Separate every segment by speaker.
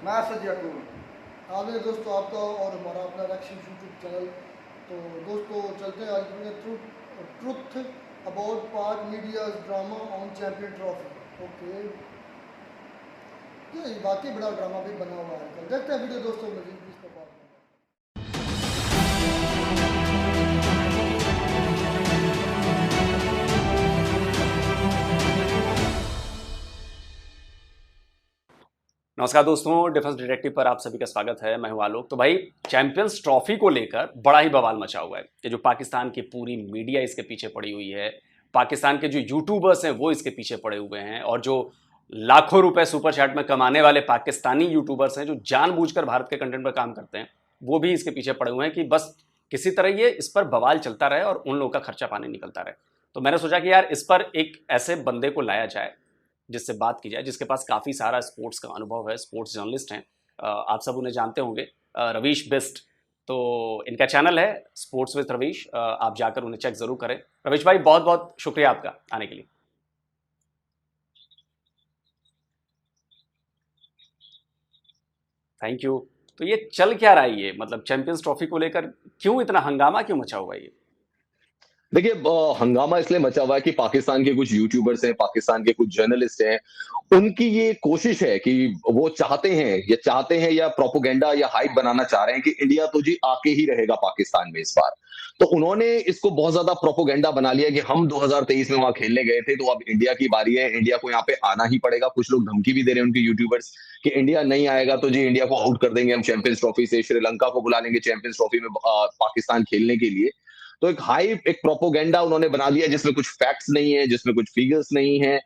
Speaker 1: मैं असद याकूब।
Speaker 2: आगे दोस्तों आपका और हमारा अपना रैक्शन यूट्यूब चैनल। तो दोस्तों चलते हैं आज अपने truth about Pak media's drama on champion trophy. Okay, ये वाकई बड़ा ड्रामा भी बना हुआ है। कल देखते हैं वीडियो दोस्तों, मजीद भी इस पर बात करेंगे।
Speaker 3: नमस्कार दोस्तों, डिफेंस डिटेक्टिव पर आप सभी का स्वागत है। मैं हूं आलोक। तो भाई, चैंपियंस ट्रॉफी को लेकर बड़ा ही बवाल मचा हुआ है। ये जो पाकिस्तान की पूरी मीडिया इसके पीछे पड़ी हुई है, पाकिस्तान के जो यूट्यूबर्स हैं वो इसके पीछे पड़े हुए हैं, और जो लाखों रुपए सुपर चैट में कमाने वाले पाकिस्तानी यूट्यूबर्स हैं जो जानबूझकर भारत के कंटेंट पर काम करते हैं, वो भी इसके पीछे पड़े हुए हैं कि बस किसी तरह ये इस पर बवाल चलता रहे और उन लोगों का खर्चा पानी निकलता रहे। तो मैंने सोचा कि यार इस पर एक ऐसे बंदे को लाया जाए जिससे बात की जाए, जिसके पास काफ़ी सारा स्पोर्ट्स का अनुभव है, स्पोर्ट्स जर्नलिस्ट हैं। आप सब उन्हें जानते होंगे, रवीश बिस्ट। तो इनका चैनल है स्पोर्ट्स विद रवीश, आप जाकर उन्हें चेक जरूर करें। रवीश भाई, बहुत बहुत शुक्रिया आपका आने के लिए। Thank you. तो ये चल क्या रहा है, ये मतलब चैंपियंस ट्रॉफी को लेकर क्यों इतना हंगामा क्यों मचा हुआ है ये?
Speaker 4: देखिए, हंगामा इसलिए मचा हुआ है कि पाकिस्तान के कुछ यूट्यूबर्स हैं, पाकिस्तान के कुछ जर्नलिस्ट हैं, उनकी ये कोशिश है कि वो चाहते हैं या प्रोपोगेंडा या हाइप बनाना चाह रहे हैं कि इंडिया तो जी आके ही रहेगा पाकिस्तान में इस बार। तो उन्होंने इसको बहुत ज्यादा प्रोपोगेंडा बना लिया कि हम 2023 में वहां खेलने गए थे, तो अब इंडिया की बारी है, इंडिया को यहाँ पे आना ही पड़ेगा। कुछ लोग धमकी भी दे रहे हैं उनके यूट्यूबर्स कि इंडिया नहीं आएगा तो जी इंडिया को आउट कर देंगे हम चैंपियंस ट्रॉफी से, श्रीलंका को बुला लेंगे चैंपियंस ट्रॉफी में पाकिस्तान खेलने के लिए। तो एक हाइप, एक प्रोपोगेंडा उन्होंने बना लिया जिसमें कुछ फैक्ट्स नहीं है, जिसमें कुछ फिगर्स नहीं है,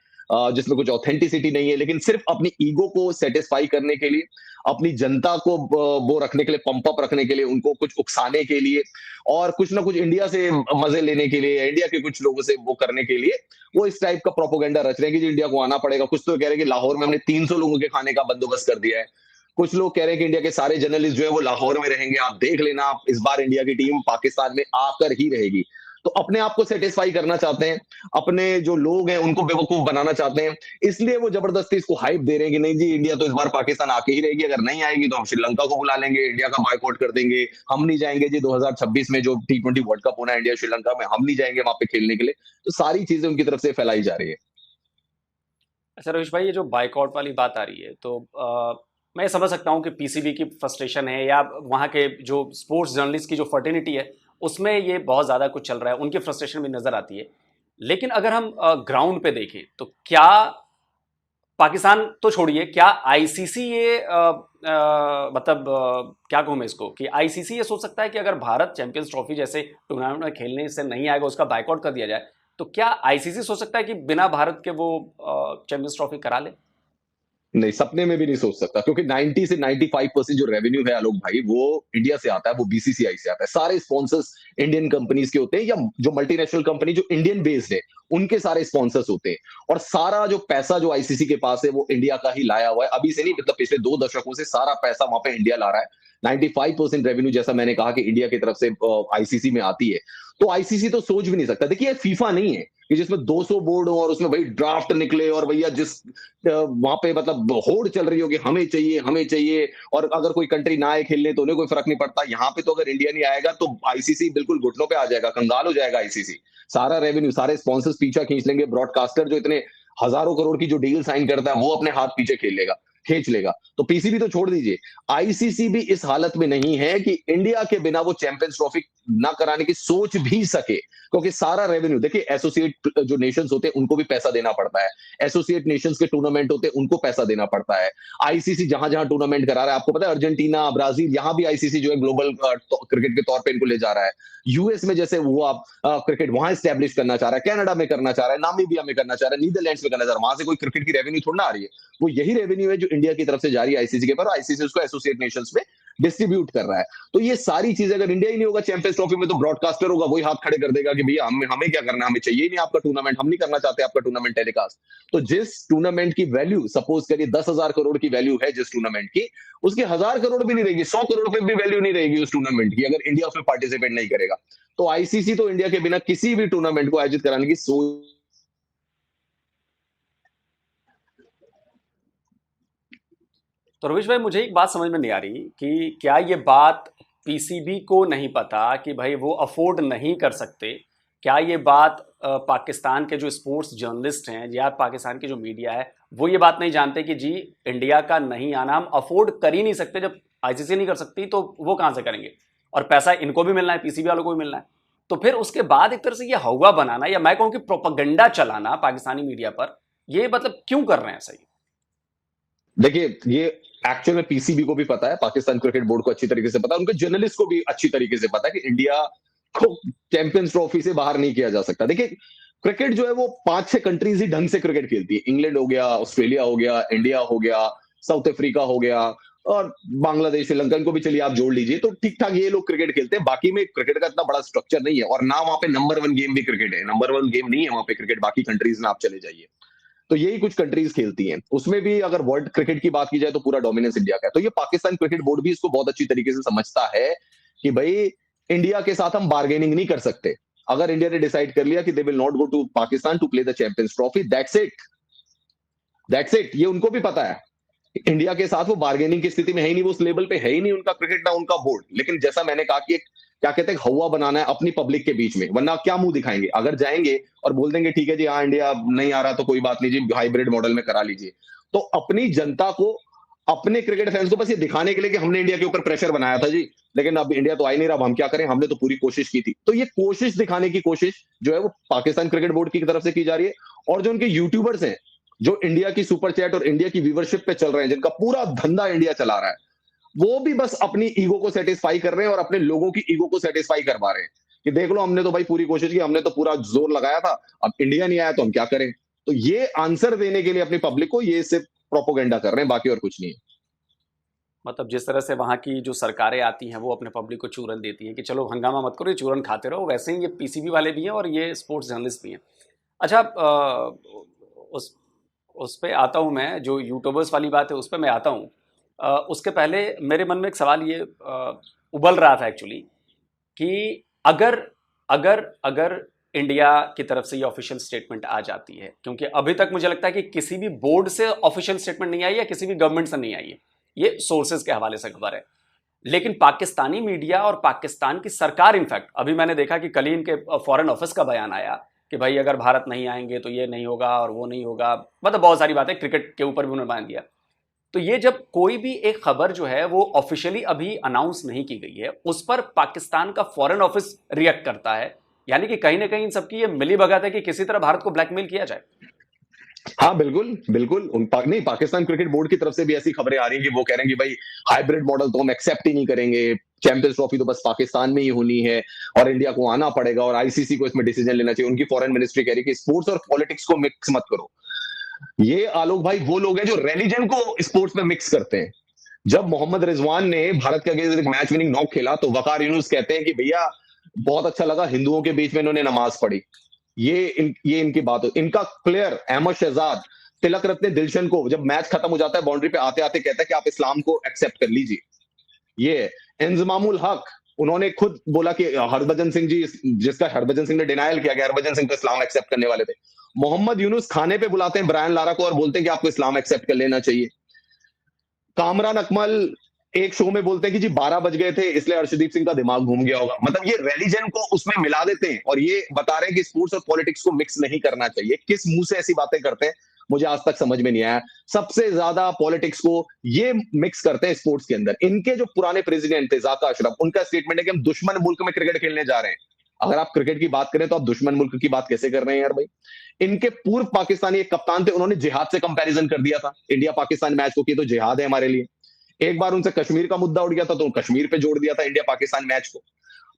Speaker 4: जिसमें कुछ ऑथेंटिसिटी नहीं है, लेकिन सिर्फ अपनी ईगो को सेटिस्फाई करने के लिए, अपनी जनता को वो रखने के लिए, पंप अप रखने के लिए, उनको कुछ उकसाने के लिए, और कुछ ना कुछ इंडिया से मजे लेने के लिए, इंडिया के कुछ लोगों से वो करने के लिए वो इस टाइप का प्रोपोगेंडा रच रहे हैं कि जी इंडिया को आना पड़ेगा। कुछ तो कह रहे हैं कि लाहौर में हमने 300 लोगों के खाने का बंदोबस्त कर दिया है। कुछ लोग कह रहे हैं कि इंडिया के सारे जर्नलिस्ट जो है वो लाहौर में रहेंगे, आप देख लेना, आप इस बार इंडिया की टीम पाकिस्तान में आकर ही रहेगी। तो अपने आप को सेटिस्फाई करना चाहते हैं, अपने जो लोग हैं उनको बेवकूफ बनाना चाहते हैं, इसलिए वो जबरदस्ती इसको हाइप दे रहे हैं कि नहीं जी इंडिया तो इस बार पाकिस्तान आके ही रहेगी, अगर नहीं आएगी तो हम श्रीलंका को बुला लेंगे, इंडिया का बायकॉट कर देंगे, हम नहीं जाएंगे जी 2026 में जो T20 वर्ल्ड कप होना है इंडिया श्रीलंका में, हम नहीं जाएंगे वहां पे खेलने के लिए। तो सारी चीजें उनकी तरफ से फैलाई जा रही है।
Speaker 3: अच्छा रवीश भाई, ये जो बाइकआउट वाली बात आ रही है, तो मैं ये समझ सकता हूँ कि पीसीबी की फ्रस्ट्रेशन है, या वहाँ के जो स्पोर्ट्स जर्नलिस्ट की जो फर्टिनिटी है उसमें ये बहुत ज़्यादा कुछ चल रहा है, उनकी फ्रस्ट्रेशन भी नज़र आती है। लेकिन अगर हम ग्राउंड पे देखें तो क्या पाकिस्तान तो छोड़िए, क्या आईसीसी ये मतलब क्या कहूँ मैं इसको, कि आईसीसी ये सोच सकता है कि अगर भारत चैंपियंस ट्रॉफी जैसे टूर्नामेंट में खेलने से नहीं आएगा, उसका बाइकआउट कर दिया जाए, तो क्या आईसीसी सोच सकता है कि बिना भारत के वो चैंपियंस ट्रॉफी करा ले?
Speaker 4: नहीं, सपने में भी नहीं सोच सकता, क्योंकि 90 से 95% जो रेवेन्यू है आलोक भाई, वो इंडिया से आता है, वो बीसीसीआई से आता है। सारे स्पॉन्सर्स इंडियन कंपनीज के होते हैं, या जो मल्टीनेशनल कंपनी जो इंडियन बेस्ड है उनके सारे स्पॉन्सर्स होते हैं। और सारा जो पैसा जो आईसीसी के पास है वो इंडिया का ही लाया हुआ है, अभी से नहीं, मतलब पिछले 2 दशकों से सारा पैसा वहां पे इंडिया ला रहा है। 95% रेवेन्यू, जैसा मैंने कहा, कि इंडिया की तरफ से आईसीसी में आती है। तो आईसीसी तो सोच भी नहीं सकता। देखिए, फीफा नहीं है कि जिसमें 200 बोर्ड हो और उसमें भाई ड्राफ्ट निकले और भैया जिस वहां पे मतलब होड़ चल रही हो कि हमें चाहिए हमें चाहिए, और अगर कोई कंट्री ना आए खेलने तो उन्हें कोई फर्क नहीं पड़ता। यहाँ पे तो अगर इंडिया नहीं आएगा तो आईसीसी बिल्कुल घुटनों पे आ जाएगा, कंगाल हो जाएगा आईसीसी। सारा रेवेन्यू, सारे स्पॉन्सर्स पीछा खींच लेंगे, ब्रॉडकास्टर जो इतने हजारों करोड़ की जो डील साइन करता है वो अपने हाथ पीछे खेल लेगा, खींच लेगा। तो पीसीबी तो छोड़ दीजिए, आईसीसी भी इस हालत में नहीं है कि इंडिया के बिना वो चैंपियंस ट्रॉफी ना कराने की सोच भी सके, क्योंकि सारा रेवेन्यू, देखिए, एसोसिएट जो नेशंस होते हैं उनको भी पैसा देना पड़ता है, एसोसिएट नेशंस के टूर्नामेंट होते हैं उनको पैसा देना पड़ता है। आईसीसी जहां जहां टूर्नामेंट करा रहा है, आपको पता है अर्जेंटीना, ब्राजील, यहां भी आईसीसी जो है ग्लोबल क्रिकेट के तौर पे इनको ले जा रहा है। यूएस में जैसे वो आप क्रिकेट वहां स्टैब्लिश करना चाह रहा है, कनाडा में करना चाह रहा है, नामीबिया में करना चाह रहा है, नीदरलैंड्स में करना चाह रहा है, वहां से कोई क्रिकेट की रेवेन्यू थोड़ा ना आ रही है। वो यही रेवेन्यू है जो इंडिया की तरफ से जा रही है आईसीसी के पर, आईसीसी उसको एसोसिएट नेशंस में डिस्ट्रीब्यूट कर रहा है। तो ये सारी चीजें, अगर इंडिया ही नहीं होगा चैंपियंस ट्रॉफी में, तो ब्रॉडकास्टर होगा, वही हाथ खड़े कर देगा कि भैया हमें हमें क्या करना है, हमें चाहिए ही नहीं आपका टूर्नामेंट, हम नहीं करना चाहते आपका टूर्नामेंट टेलीकास्ट। तो जिस टूर्नामेंट की वैल्यू, सपोज करिए 10,000 करोड़ की वैल्यू है जिस टूर्नामेंट की, उसके 1,000 करोड़ भी नहीं रहेगी, 100 करोड़ पे भी वैल्यू नहीं रहेगी उस टूर्नामेंट की, अगर इंडिया उसमें पार्टिसिपेट नहीं करेगा। तो आईसीसी तो इंडिया के बिना किसी भी टूर्नामेंट को आयोजित कराने की सोच।
Speaker 3: तो रविश भाई, मुझे एक बात समझ में नहीं आ रही कि क्या ये बात पीसीबी को नहीं पता कि भाई वो अफोर्ड नहीं कर सकते? क्या ये बात पाकिस्तान के जो स्पोर्ट्स जर्नलिस्ट हैं या पाकिस्तान की जो मीडिया है वो ये बात नहीं जानते कि जी इंडिया का नहीं आना हम अफोर्ड कर ही नहीं सकते? जब आईसीसी नहीं कर सकती तो वो कहां से करेंगे? और पैसा इनको भी मिलना है, पीसीबी वालों को भी मिलना है। तो फिर उसके बाद एक तरह से ये हवा बनाना, या मैं कहूं कि प्रोपेगेंडा चलाना पाकिस्तानी मीडिया पर, ये मतलब क्यों कर रहे हैं सही?
Speaker 4: देखिए, ये एक्चुअल में पीसीबी को भी पता है, पाकिस्तान क्रिकेट बोर्ड को अच्छी तरीके से पता है, उनके जर्नलिस्ट को भी अच्छी तरीके से पता है कि इंडिया को चैंपियंस ट्रॉफी से बाहर नहीं किया जा सकता। देखिए, क्रिकेट जो है वो 5-6 कंट्रीज ही ढंग से क्रिकेट खेलती है। इंग्लैंड हो गया, ऑस्ट्रेलिया हो गया, इंडिया हो गया, साउथ अफ्रीका हो गया, और बांग्लादेश, श्रीलंकन को भी चलिए आप जोड़ लीजिए, तो ठीक ठाक ये लोग क्रिकेट खेलते हैं। बाकी में क्रिकेट का इतना बड़ा स्ट्रक्चर नहीं है, और ना वहां पे नंबर 1 गेम भी क्रिकेट है। नंबर 1 गेम नहीं है वहां पे क्रिकेट, बाकी कंट्रीज में आप चले जाइए तो यही कुछ कंट्रीज खेलती हैं। उसमें भी अगर वर्ल्ड क्रिकेट की बात की जाए तो पूरा डोमिनेंस इंडिया का है। तो ये पाकिस्तान क्रिकेट बोर्ड भी इसको बहुत अच्छी तरीके से समझता है कि भाई इंडिया के साथ हम बार्गेनिंग नहीं कर सकते। अगर इंडिया ने डिसाइड कर लिया कि they will not go to Pakistan to play the champions trophy, that's it, that's it. ये उनको भी पता है, इंडिया के साथ वो बार्गेनिंग की स्थिति में है ही नहीं, वो उस लेवल पे है ही नहीं उनका क्रिकेट ना उनका बोर्ड। लेकिन जैसा मैंने कहा कि एक क्या कहते हैं, हवा बनाना है अपनी पब्लिक के बीच में, वरना क्या मुंह दिखाएंगे? अगर जाएंगे और बोल देंगे ठीक है जी, हाँ इंडिया नहीं आ रहा तो कोई बात नहीं जी, हाइब्रिड मॉडल में करा लीजिए, तो अपनी जनता को, अपने क्रिकेट फैंस को बस ये दिखाने के लिए कि हमने इंडिया के ऊपर प्रेशर बनाया था जी, लेकिन अब इंडिया तो आ ही नहीं रहा, अब हम क्या करें, हमने तो पूरी कोशिश की थी। तो ये कोशिश दिखाने की कोशिश जो है वो पाकिस्तान क्रिकेट बोर्ड की तरफ से की जा रही है। और जो उनके यूट्यूबर्स हैं, जो इंडिया की सुपर चैट और इंडिया की व्यूवरशिप पे चल रहे हैं, जिनका पूरा धंधा इंडिया चला रहा है, वो भी बस अपनी ईगो को सेटिस्फाई कर रहे हैं और अपने लोगों की ईगो को सेटिस्फाई करवा रहे हैं कि देख लो, हमने तो भाई पूरी कोशिश की, हमने तो पूरा जोर लगाया था, अब इंडिया नहीं आया तो हम क्या करें। तो ये आंसर देने के लिए अपनी पब्लिक को ये सिर्फ प्रोपोगेंडा कर रहे हैं, बाकी और कुछ नहीं है।
Speaker 3: मतलब जिस तरह से वहाँ की जो सरकारें आती हैं वो अपने पब्लिक को चूरन देती हैं कि चलो हंगामा मत करो, ये चूरन खाते रहो, वैसे ही ये पीसीबी वाले भी हैं और ये स्पोर्ट्स जर्नलिस्ट भी हैं। अच्छा, उस उस पे आता हूँ मैं, जो यूट्यूबर्स वाली बात है उस पे मैं आता हूँ। उसके पहले मेरे मन में एक सवाल ये उबल रहा था एक्चुअली कि अगर अगर अगर इंडिया की तरफ से ये ऑफिशियल स्टेटमेंट आ जाती है, क्योंकि अभी तक मुझे लगता है कि किसी भी बोर्ड से ऑफिशियल स्टेटमेंट नहीं आई है, किसी भी गवर्नमेंट से नहीं आई है, ये सोर्सेज के हवाले से खबर है। लेकिन पाकिस्तानी मीडिया और पाकिस्तान की सरकार, इनफैक्ट अभी मैंने देखा कि कल ही इनके फॉरेन ऑफिस का बयान आया कि भाई अगर भारत नहीं आएंगे तो ये नहीं होगा और वो नहीं होगा, मतलब बहुत सारी बातें, क्रिकेट के ऊपर भी उन्होंने बयान दिया। तो ये जब कोई भी एक खबर जो है वो ऑफिशियली अभी अनाउंस नहीं की गई है, उस पर पाकिस्तान का फॉरेन ऑफिस रिएक्ट करता है, यानी कि कहीं ना कहीं इन सबकी ये मिली भगत है कि किसी तरह भारत को ब्लैकमेल किया जाए।
Speaker 4: हाँ बिल्कुल बिल्कुल, नहीं, पाकिस्तान क्रिकेट बोर्ड की तरफ से भी ऐसी खबरें आ रही हैं कि वो कह रहे हैं कि भाई हाइब्रिड मॉडल तो हम एक्सेप्ट ही नहीं करेंगे, चैंपियंस ट्रॉफी तो बस पाकिस्तान में ही होनी है और इंडिया को आना पड़ेगा और आईसीसी को इसमें डिसीजन लेना चाहिए। उनकी फॉरेन मिनिस्ट्री कह रही है कि स्पोर्ट्स और पॉलिटिक्स को मिक्स मत करो। ये आलोक भाई वो लोग हैं जो रिलीजन को स्पोर्ट्स में मिक्स करते हैं। जब मोहम्मद रिजवान ने भारत के अगेंस्ट एक मैच विनिंग नॉक खेला तो वकार यूनुस कहते हैं कि भैया बहुत अच्छा लगा, हिंदुओं के बीच में इन्होंने नमाज पढ़ी। ये इनकी बात हो। इनका प्लेयर अहमद शहजाद तिलक रत्ने दिलशन को जब मैच खत्म हो जाता है बाउंड्री पे आते आते कहता है कि आप इस्लाम को एक्सेप्ट कर लीजिए। ये इंजमामुल हक, उन्होंने खुद बोला कि हरभजन सिंह जी, जिसका हरभजन सिंह ने डिनायल किया कि हरभजन सिंह तो इस्लाम एक्सेप्ट करने वाले थे। मोहम्मद यूनुस खाने पे बुलाते हैं ब्रायन लारा को और बोलते हैं कि आपको इस्लाम एक्सेप्ट कर लेना चाहिए। कामरान अकमल एक शो में बोलते हैं कि जी 12 बज गए थे इसलिए अर्शदीप सिंह का दिमाग घूम गया होगा। मतलब ये रिलीजन को उसमें मिला देते हैं और ये बता रहे हैं कि स्पोर्ट्स और पॉलिटिक्स को मिक्स नहीं करना चाहिए। किस मुंह से ऐसी बातें करते हैं मुझे आज तक समझ में नहीं आया। सबसे ज्यादा पॉलिटिक्स को ये मिक्स करते हैं स्पोर्ट्स के अंदर। इनके जो पुराने प्रेसिडेंट थे जाका अशरफ, उनका स्टेटमेंट है कि हम दुश्मन मुल्क में क्रिकेट खेलने जा रहे हैं। अगर आप क्रिकेट की बात करें तो आप दुश्मन मुल्क की बात कैसे कर रहे हैं यार भाई। इनके पूर्व पाकिस्तानी एक कप्तान थे, उन्होंने जिहाद से कंपैरिजन कर दिया था इंडिया पाकिस्तान मैच को कि तो जिहाद है हमारे लिए। एक बार उनसे कश्मीर का मुद्दा उठ गया था तो कश्मीर पे जोड़ दिया था इंडिया पाकिस्तान मैच को।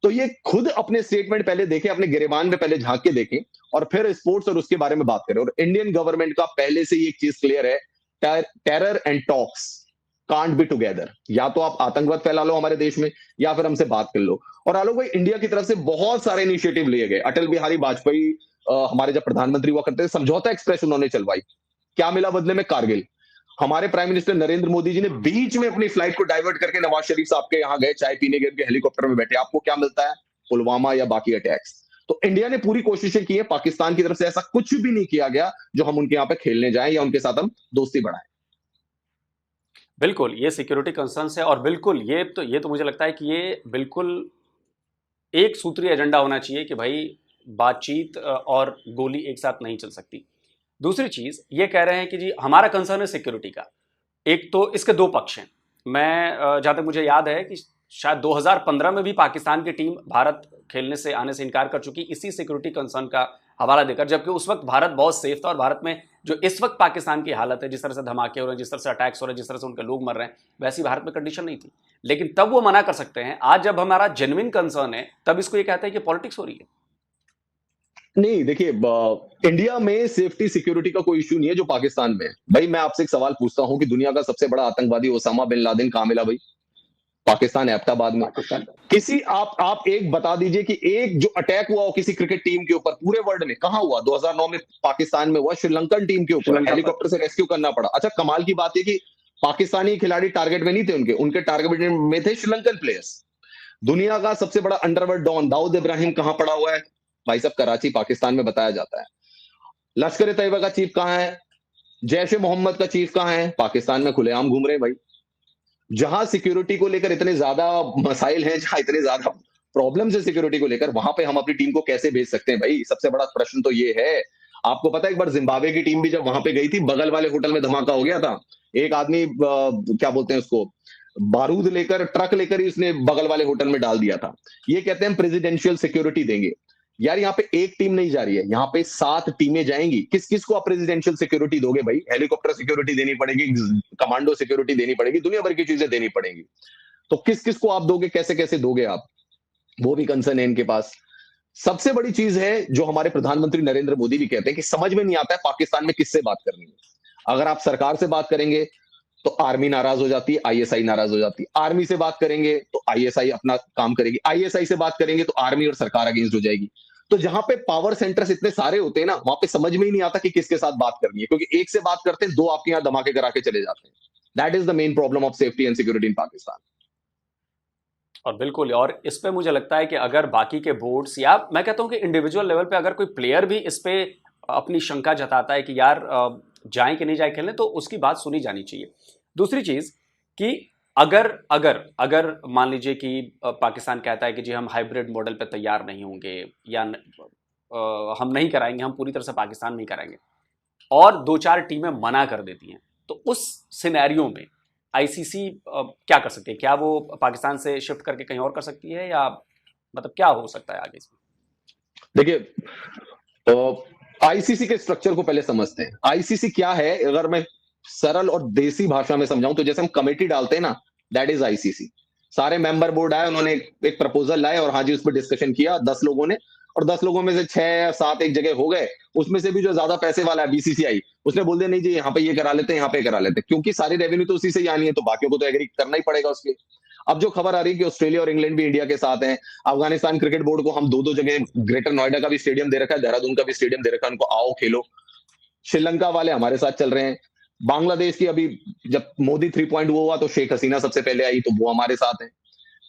Speaker 4: तो ये खुद अपने स्टेटमेंट पहले देखें, अपने गिरेबान में पहले झांक के देखें और फिर स्पोर्ट्स और उसके बारे में बात करें। और इंडियन गवर्नमेंट का पहले से ही एक चीज क्लियर है, terror and talks can't be together. या तो आप आतंकवाद फैला लो हमारे देश में या फिर हमसे बात कर लो। और आलोक भाई, इंडिया की तरफ से बहुत सारे इनिशिएटिव लिए गए। अटल बिहारी वाजपेयी हमारे जब प्रधानमंत्री हुआ करते थे, समझौता एक्सप्रेस उन्होंने चलवाई। क्या मिला बदले में? कारगिल। हमारे प्राइम मिनिस्टर नरेंद्र मोदी जी ने बीच में अपनी फ्लाइट को डाइवर्ट करके नवाज शरीफ साहब के यहां गए, चाय पीने गए, हेलीकॉप्टर में बैठे। आपको क्या मिलता है? पुलवामा या बाकी अटैक्स। तो इंडिया ने पूरी कोशिशें की है, पाकिस्तान की तरफ से ऐसा कुछ भी नहीं किया गया जो हम उनके यहाँ पे खेलने जाएं या उनके साथ हम दोस्ती बढ़ाएं।
Speaker 3: बिल्कुल ये सिक्योरिटी कंसर्न्स है, और बिल्कुल ये तो मुझे लगता है कि ये बिल्कुल एक सूत्रीय एजेंडा होना चाहिए कि भाई बातचीत और गोली एक साथ नहीं चल सकती। दूसरी चीज ये कह रहे हैं कि जी हमारा कंसर्न है सिक्योरिटी का। एक तो इसके दो पक्ष हैं। मैं जहां तक मुझे याद है कि शायद 2015 में भी पाकिस्तान की टीम भारत खेलने से आने से इनकार कर चुकी इसी सिक्योरिटी कंसर्न का हवाला देकर, जबकि उस वक्त भारत बहुत सेफ था और भारत में जो इस वक्त पाकिस्तान की हालत है, जिस तरह से धमाके हो रहे हैं, जिस तरह से अटैक्स हो रहे हैं, जिस तरह से उनके लोग मर रहे हैं, वैसी भारत में कंडीशन नहीं थी। लेकिन तब वो मना कर सकते हैं। आज जब हमारा जेन्युइन कंसर्न है तब इसको ये कहते हैं कि पॉलिटिक्स हो रही है।
Speaker 4: नहीं देखिए, इंडिया में सेफ्टी सिक्योरिटी का कोई इशू नहीं है जो पाकिस्तान में है। भाई मैं आपसे एक सवाल पूछता हूं कि दुनिया का सबसे बड़ा आतंकवादी ओसामा बिन लादेन कहां मिला भाई? पाकिस्तान, एबटाबाद में। किसी आप एक बता दीजिए कि एक जो अटैक हुआ हो किसी क्रिकेट टीम के ऊपर पूरे वर्ल्ड में, कहां हुआ? 2009 में पाकिस्तान में हुआ, श्रीलंकन टीम के ऊपर हेलीकॉप्टर से रेस्क्यू करना पड़ा। अच्छा कमाल की बात है कि पाकिस्तानी खिलाड़ी टारगेट में नहीं थे, उनके उनके टारगेट में थे श्रीलंकन प्लेयर्स। दुनिया का सबसे बड़ा अंडरवर्ल्ड डॉन दाऊद इब्राहिम कहां पड़ा हुआ है भाई साहब? कराची, पाकिस्तान में बताया जाता है। लश्कर तैयबा का चीफ कहां है? जैश ए मोहम्मद का चीफ कहां है? पाकिस्तान में खुलेआम घूम रहे हैं भाई। जहां सिक्योरिटी को लेकर इतने ज्यादा मसाइल हैं, जहां इतने ज्यादा प्रॉब्लम्स है सिक्योरिटी को लेकर, वहां पे हम अपनी टीम को कैसे भेज सकते हैं भाई? सबसे बड़ा प्रश्न तो ये है। आपको पता है एक बार जिम्बाब्वे की टीम भी जब वहां पे गई थी, बगल वाले होटल में धमाका हो गया था। एक आदमी क्या बोलते हैं उसको, बारूद लेकर, ट्रक लेकर ही उसने बगल वाले होटल में डाल दिया था। ये कहते हैं प्रेसिडेंशियल सिक्योरिटी देंगे। यार यहाँ पे एक टीम नहीं जा रही है, यहाँ पे 7 टीमें जाएंगी। किस किस को आप प्रेसिडेंशियल सिक्योरिटी दोगे भाई? हेलीकॉप्टर सिक्योरिटी देनी पड़ेगी, कमांडो सिक्योरिटी देनी पड़ेगी, दुनिया भर की चीजें देनी पड़ेंगी। तो किस किस को आप दोगे, कैसे कैसे दोगे आप? वो भी कंसर्न है इनके पास। सबसे बड़ी चीज है जो हमारे प्रधानमंत्री नरेंद्र मोदी भी कहते हैं कि समझ में नहीं आता है पाकिस्तान में किससे बात करनी है। अगर आप सरकार से बात करेंगे तो आर्मी नाराज हो जाती है, आईएसआई नाराज हो जाती है। आर्मी से बात करेंगे तो आईएसआई अपना काम करेगी, आईएसआई से बात करेंगे तो आर्मी और सरकार अगेंस्ट हो जाएगी। तो जहां पे पावर सेंटर्स इतने सारे होते हैं ना, वहां पे समझ में ही नहीं आता कि किसके साथ बात करनी है, क्योंकि एक से बात करते हैं, 2 आपके यहाँ धमाके करा के चले जाते हैं। That is the main problem of safety and security in Pakistan.
Speaker 3: और बिल्कुल, और इस पे मुझे लगता है कि अगर बाकी के बोर्ड्स या मैं कहता हूं कि इंडिविजुअल लेवल पे अगर कोई प्लेयर भी इस पे अपनी शंका जताता है कि यार जाएं कि नहीं जाए खेलने, तो उसकी बात सुनी जानी चाहिए। दूसरी चीज कि अगर अगर अगर मान लीजिए कि पाकिस्तान कहता है कि जी हम हाइब्रिड मॉडल पे तैयार नहीं होंगे, या हम नहीं कराएंगे, हम पूरी तरह से पाकिस्तान नहीं कराएंगे, और 2-4 टीमें मना कर देती हैं, तो उस सिनेरियो में आईसीसी क्या कर सकती है? क्या वो पाकिस्तान से शिफ्ट करके कहीं और कर सकती है, या मतलब क्या हो सकता है आगे इसमें?
Speaker 4: देखिए, आईसीसी के स्ट्रक्चर को पहले समझते हैं। आईसीसी क्या है, अगर मैं सरल और देसी भाषा में समझाऊं तो जैसे हम कमेटी डालते हैं ना, दैट इज आईसीसी। सारे मेंबर बोर्ड आए, उन्होंने एक प्रपोजल लाए और हाँ जी उस पर डिस्कशन किया 10 लोगों ने, और 10 लोगों में से 6 या 7 एक जगह हो गए। उसमें से भी जो ज्यादा पैसे वाला है बीसीसीआई, उसने बोल दिया नहीं जी यहाँ पे ये करा लेते हैं, यहाँ पे करा लेते हैं, क्योंकि सारी रेवेन्यू तो उसी से ही आनी है, तो बाकियों को तो एग्री करना ही पड़ेगा उसके। अब जो खबर आ रही है कि ऑस्ट्रेलिया और इंग्लैंड भी इंडिया के साथ हैं, अफगानिस्तान क्रिकेट बोर्ड को हम 2-2 जगह, ग्रेटर नोएडा का भी स्टेडियम दे रखा है, देहरादून का भी स्टेडियम दे रखा है, उनको आओ खेलो। श्रीलंका वाले हमारे साथ चल रहे हैं। बांग्लादेश की अभी जब मोदी 3.0 हुआ तो शेख हसीना सबसे पहले आई, तो वो हमारे साथ है।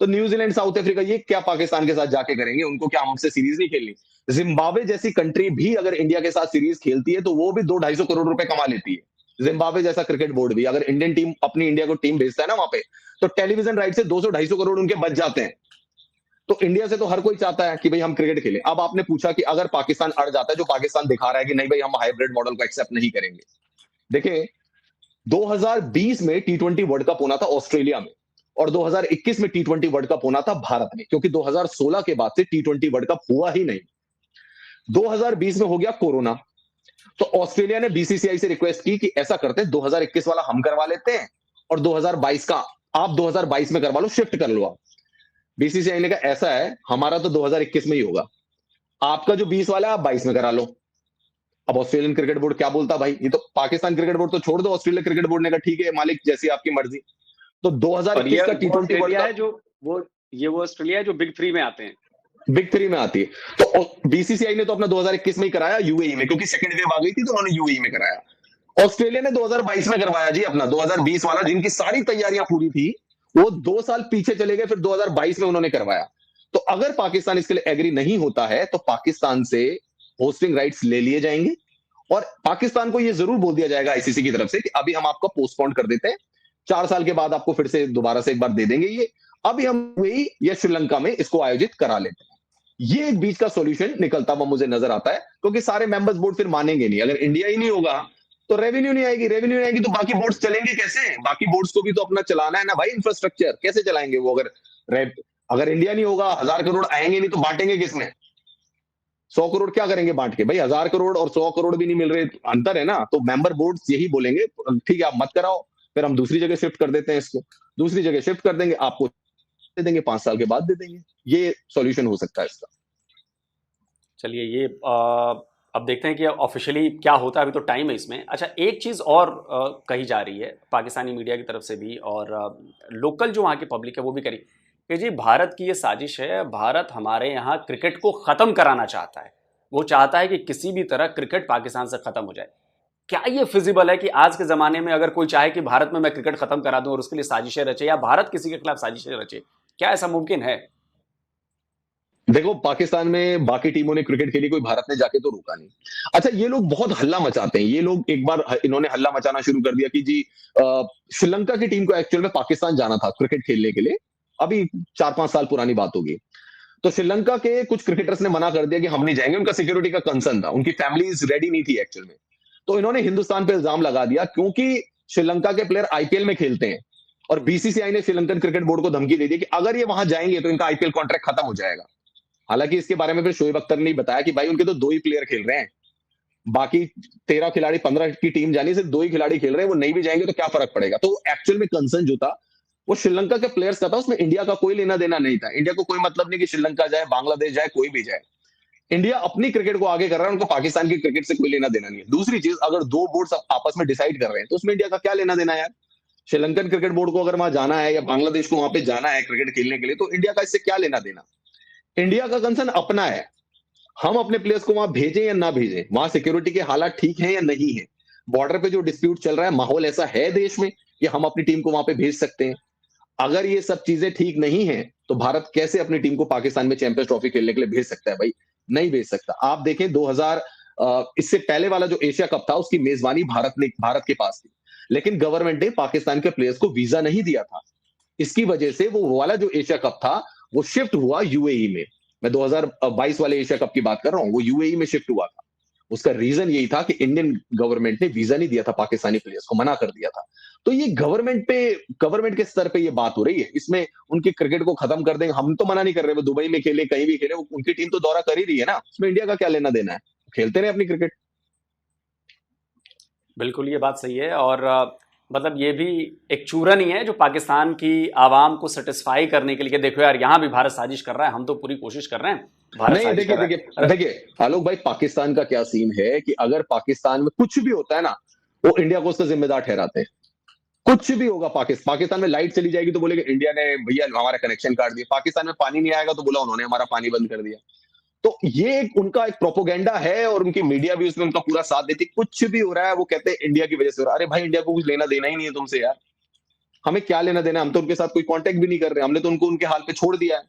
Speaker 4: तो न्यूजीलैंड, साउथ अफ्रीका, ये क्या पाकिस्तान के साथ जाके करेंगे? उनको क्या हमसे सीरीज नहीं खेलनी? जिम्बाब्वे जैसी कंट्री भी अगर इंडिया के साथ सीरीज खेलती है तो वो भी 200-250 करोड़ रुपए कमा लेती है। जिम्बाब्वे जैसा क्रिकेट बोर्ड भी अगर इंडियन टीम, अपनी इंडिया को टीम भेजता है ना वहां पे, तो टेलीविजन राइट से 200-250 करोड़ उनके बच जाते हैं। तो इंडिया से तो हर कोई चाहता है कि भाई हम क्रिकेट खेलें। अब आपने पूछा कि अगर पाकिस्तान अड़ जाता है, जो पाकिस्तान दिखा रहा है कि नहीं भाई हम हाइब्रिड मॉडल को एक्सेप्ट नहीं करेंगे। देखिए 2020 में टी20 वर्ल्ड कप होना था ऑस्ट्रेलिया में, और 2021 में टी20 वर्ल्ड कप होना था भारत में, क्योंकि 2016 के बाद से टी20 वर्ल्ड कप हुआ ही नहीं। 2020 में हो गया कोरोना, तो ऑस्ट्रेलिया ने बीसीसीआई से रिक्वेस्ट की कि ऐसा करते हैं 2021 वाला हम करवा लेते हैं और 2022 का आप 2022 में करवा लो, शिफ्ट कर लो आप। बीसीसीआई ने कहा ऐसा है हमारा तो 2021 में ही होगा, आपका जो 20 वाला है आप 22 में करा लो। अब ऑस्ट्रेलियन क्रिकेट बोर्ड क्या बोलता भाई? ये तो पाकिस्तान क्रिकेट बोर्ड तो छोड़ दो, ऑस्ट्रेलिया क्रिकेट बोर्ड ने कहा ठीक है मालिक जैसी आपकी मर्जी। तो 2021 का टी20 वर्ल्ड कप,
Speaker 3: जो वो ऑस्ट्रेलिया है जो बिग 3 में आते हैं,
Speaker 4: बिग 3 में आती है। तो बीसीसीआई ने तो अपना 2021 में ही कराया यूएई में, क्योंकि सेकंड वेव आ गई थी तो उन्होंने यूएई में कराया। ऑस्ट्रेलिया ने 2022 में करवाया जी अपना 2020 वाला, जिनकी सारी तैयारियां पूरी थी वो 2 साल पीछे चले गए, फिर 2022 में उन्होंने करवाया। तो अगर पाकिस्तान इसके लिए एग्री नहीं होता है तो पाकिस्तान से होस्टिंग राइट्स ले लिए जाएंगे, और पाकिस्तान को यह जरूर बोल दिया जाएगा आईसीसी की तरफ से कि अभी हम आपको पोस्टपोन कर देते हैं, 4 साल के बाद आपको फिर से दोबारा से एक बार दे देंगे ये। अभी हम यूएई या श्रीलंका में इसको आयोजित करा लेते हैं। ये एक बीच का सॉल्यूशन निकलता हुआ मुझे नजर आता है, क्योंकि सारे मेंबर्स बोर्ड फिर मानेंगे नहीं। अगर इंडिया ही नहीं होगा तो रेवेन्यू नहीं आएगी, रेवेन्यू नहीं आएगी तो बाकी बोर्ड्स चलेंगे कैसे? बाकी बोर्ड्स को भी तो अपना चलाना है ना भाई, इंफ्रास्ट्रक्चर कैसे चलाएंगे वो? अगर इंडिया नहीं होगा, 1000 करोड़ आएंगे नहीं तो बांटेंगे किसमें? 100 करोड़ क्या करेंगे बांट के भाई? 1000 करोड़ और 100 करोड़ भी नहीं मिल रहे, अंतर है ना। तो मेंबर बोर्ड्स यही बोलेंगे, ठीक है आप मत कराओ, फिर हम दूसरी जगह शिफ्ट कर देते हैं इसको, दूसरी जगह शिफ्ट कर देंगे, आपको दे देंगे, 5 साल के बाद दे देंगे। ये सॉल्यूशन हो सकता है इसका।
Speaker 3: चलिए ये अब देखते हैं कि ऑफिशियली क्या होता है, अभी तो टाइम है इसमें। अच्छा, एक चीज़ और कही जा रही है पाकिस्तानी मीडिया की तरफ से भी, और लोकल जो वहाँ की पब्लिक है वो भी करी कि जी भारत की ये साजिश है, भारत हमारे यहाँ क्रिकेट को ख़त्म कराना चाहता है, वो चाहता है कि किसी भी तरह क्रिकेट पाकिस्तान से ख़त्म हो जाए। क्या ये फिजिबल है कि आज के ज़माने में अगर कोई चाहे कि भारत में मैं क्रिकेट ख़त्म करा दूं और उसके लिए साजिशें रचे, या भारत किसी के खिलाफ साजिशें रचे, क्या ऐसा मुमकिन है?
Speaker 4: देखो, पाकिस्तान में बाकी टीमों ने क्रिकेट खेली, कोई भारत ने जाके तो रोका नहीं। अच्छा, ये लोग बहुत हल्ला मचाते हैं, ये लोग एक बार इन्होंने हल्ला मचाना शुरू कर दिया कि जी श्रीलंका की टीम को एक्चुअल में पाकिस्तान जाना था क्रिकेट खेलने के लिए। अभी 4-5 साल पुरानी बात होगी। तो श्रीलंका के कुछ क्रिकेटर्स ने मना कर दिया कि हम नहीं जाएंगे, उनका सिक्योरिटी का कंसर्न था, उनकी फैमिलीज रेडी नहीं थी एक्चुअल में। तो इन्होंने हिंदुस्तान पे इल्जाम लगा दिया, क्योंकि श्रीलंका के प्लेयर आईपीएल में खेलते हैं और बीसीसीआई ने श्रीलंकन क्रिकेट बोर्ड को धमकी दे दी कि अगर ये वहां जाएंगे तो इनका आईपीएल कॉन्ट्रैक्ट खत्म हो जाएगा। हालांकि इसके बारे में फिर शोएब अख्तर ने बताया कि भाई उनके तो 2 ही प्लेयर खेल रहे हैं, बाकी 13 खिलाड़ी 15 की टीम जानी, सिर्फ 2 ही खिलाड़ी खेल रहे हैं, वो नहीं भी जाएंगे तो क्या फर्क पड़ेगा। तो एक्चुअल में कंसर्न जो था वो श्रीलंका के प्लेयर्स का था, उसमें इंडिया का कोई लेना देना नहीं था। इंडिया को कोई मतलब नहीं कि श्रीलंका जाए, बांग्लादेश जाए, कोई भी जाए। इंडिया अपनी क्रिकेट को आगे कर रहा है, उनको पाकिस्तान की क्रिकेट से कोई लेना देना नहीं है। दूसरी चीज, अगर 2 बोर्ड्स आपस में डिसाइड कर रहे हैं तो उसमें इंडिया का क्या लेना देना है यार? श्रीलंकन क्रिकेट बोर्ड को अगर वहां जाना है या बांग्लादेश को वहां पे जाना है क्रिकेट खेलने के लिए, तो इंडिया का इससे क्या लेना देना? इंडिया का कंसर्न अपना है, हम अपने प्लेयर्स को वहां भेजें या ना भेजें, वहां सिक्योरिटी के हालात ठीक है या नहीं है, बॉर्डर पे जो डिस्प्यूट चल रहा है, माहौल ऐसा है देश में कि हम अपनी टीम को वहां पे भेज सकते हैं। अगर ये सब चीजें ठीक नहीं है तो भारत कैसे अपनी टीम को पाकिस्तान में चैंपियंस ट्रॉफी खेलने के लिए भेज सकता है भाई? नहीं भेज सकता। आप देखें 2000 इससे पहले वाला जो एशिया कप था उसकी मेजबानी भारत के पास थी, लेकिन गवर्नमेंट ने पाकिस्तान के प्लेयर्स को वीजा नहीं दिया था। इसकी वजह से वो वाला जो एशिया कप था वो शिफ्ट हुआ यूएई में। मैं 2022 वाले एशिया कप की बात कर रहा हूं, वो यूएई में शिफ्ट हुआ था। उसका रीजन यही था कि इंडियन गवर्नमेंट ने वीजा नहीं दिया था पाकिस्तानी प्लेयर्स को, मना कर दिया था। तो ये गवर्नमेंट के स्तर पे ये बात हो रही है। इसमें उनकी क्रिकेट को खत्म कर देंगे, हम तो मना नहीं कर रहे, वो दुबई में खेले, कहीं भी खेले, उनकी टीम तो दौरा कर ही रही है ना, उसमें इंडिया का क्या लेना देना है? खेलते रहे अपनी क्रिकेट।
Speaker 3: बिल्कुल ये बात सही है, और मतलब ये भी एक चूरन ही है जो पाकिस्तान की आवाम को सेटिस्फाई करने के लिए, देखो यार यहाँ भी भारत साजिश कर रहा है, हम तो पूरी कोशिश कर रहे हैं, भारत
Speaker 4: नहीं,
Speaker 3: साजिश कर रहा है।
Speaker 4: देखिए आलोक भाई, पाकिस्तान का क्या सीन है कि अगर पाकिस्तान में कुछ भी होता है ना, वो इंडिया को उसका जिम्मेदार ठहराते हैं। कुछ भी होगा, पाकिस्तान में लाइट चली जाएगी तो बोलेगा इंडिया ने भैया हमारा कनेक्शन काट दिया, पाकिस्तान में पानी नहीं आएगा तो बोला उन्होंने हमारा पानी बंद कर दिया। तो ये उनका एक प्रोपोगेंडा है और उनकी मीडिया भी उसमें उनका पूरा साथ देती है। कुछ भी हो रहा है वो कहते हैं इंडिया की वजह से हो रहा है। अरे भाई, इंडिया को कुछ लेना देना ही नहीं है तुमसे यार, हमें क्या लेना देना? हम तो उनके साथ कोई कांटेक्ट भी नहीं कर रहे, हमने तो उनको उनके हाल पे छोड़ दिया है।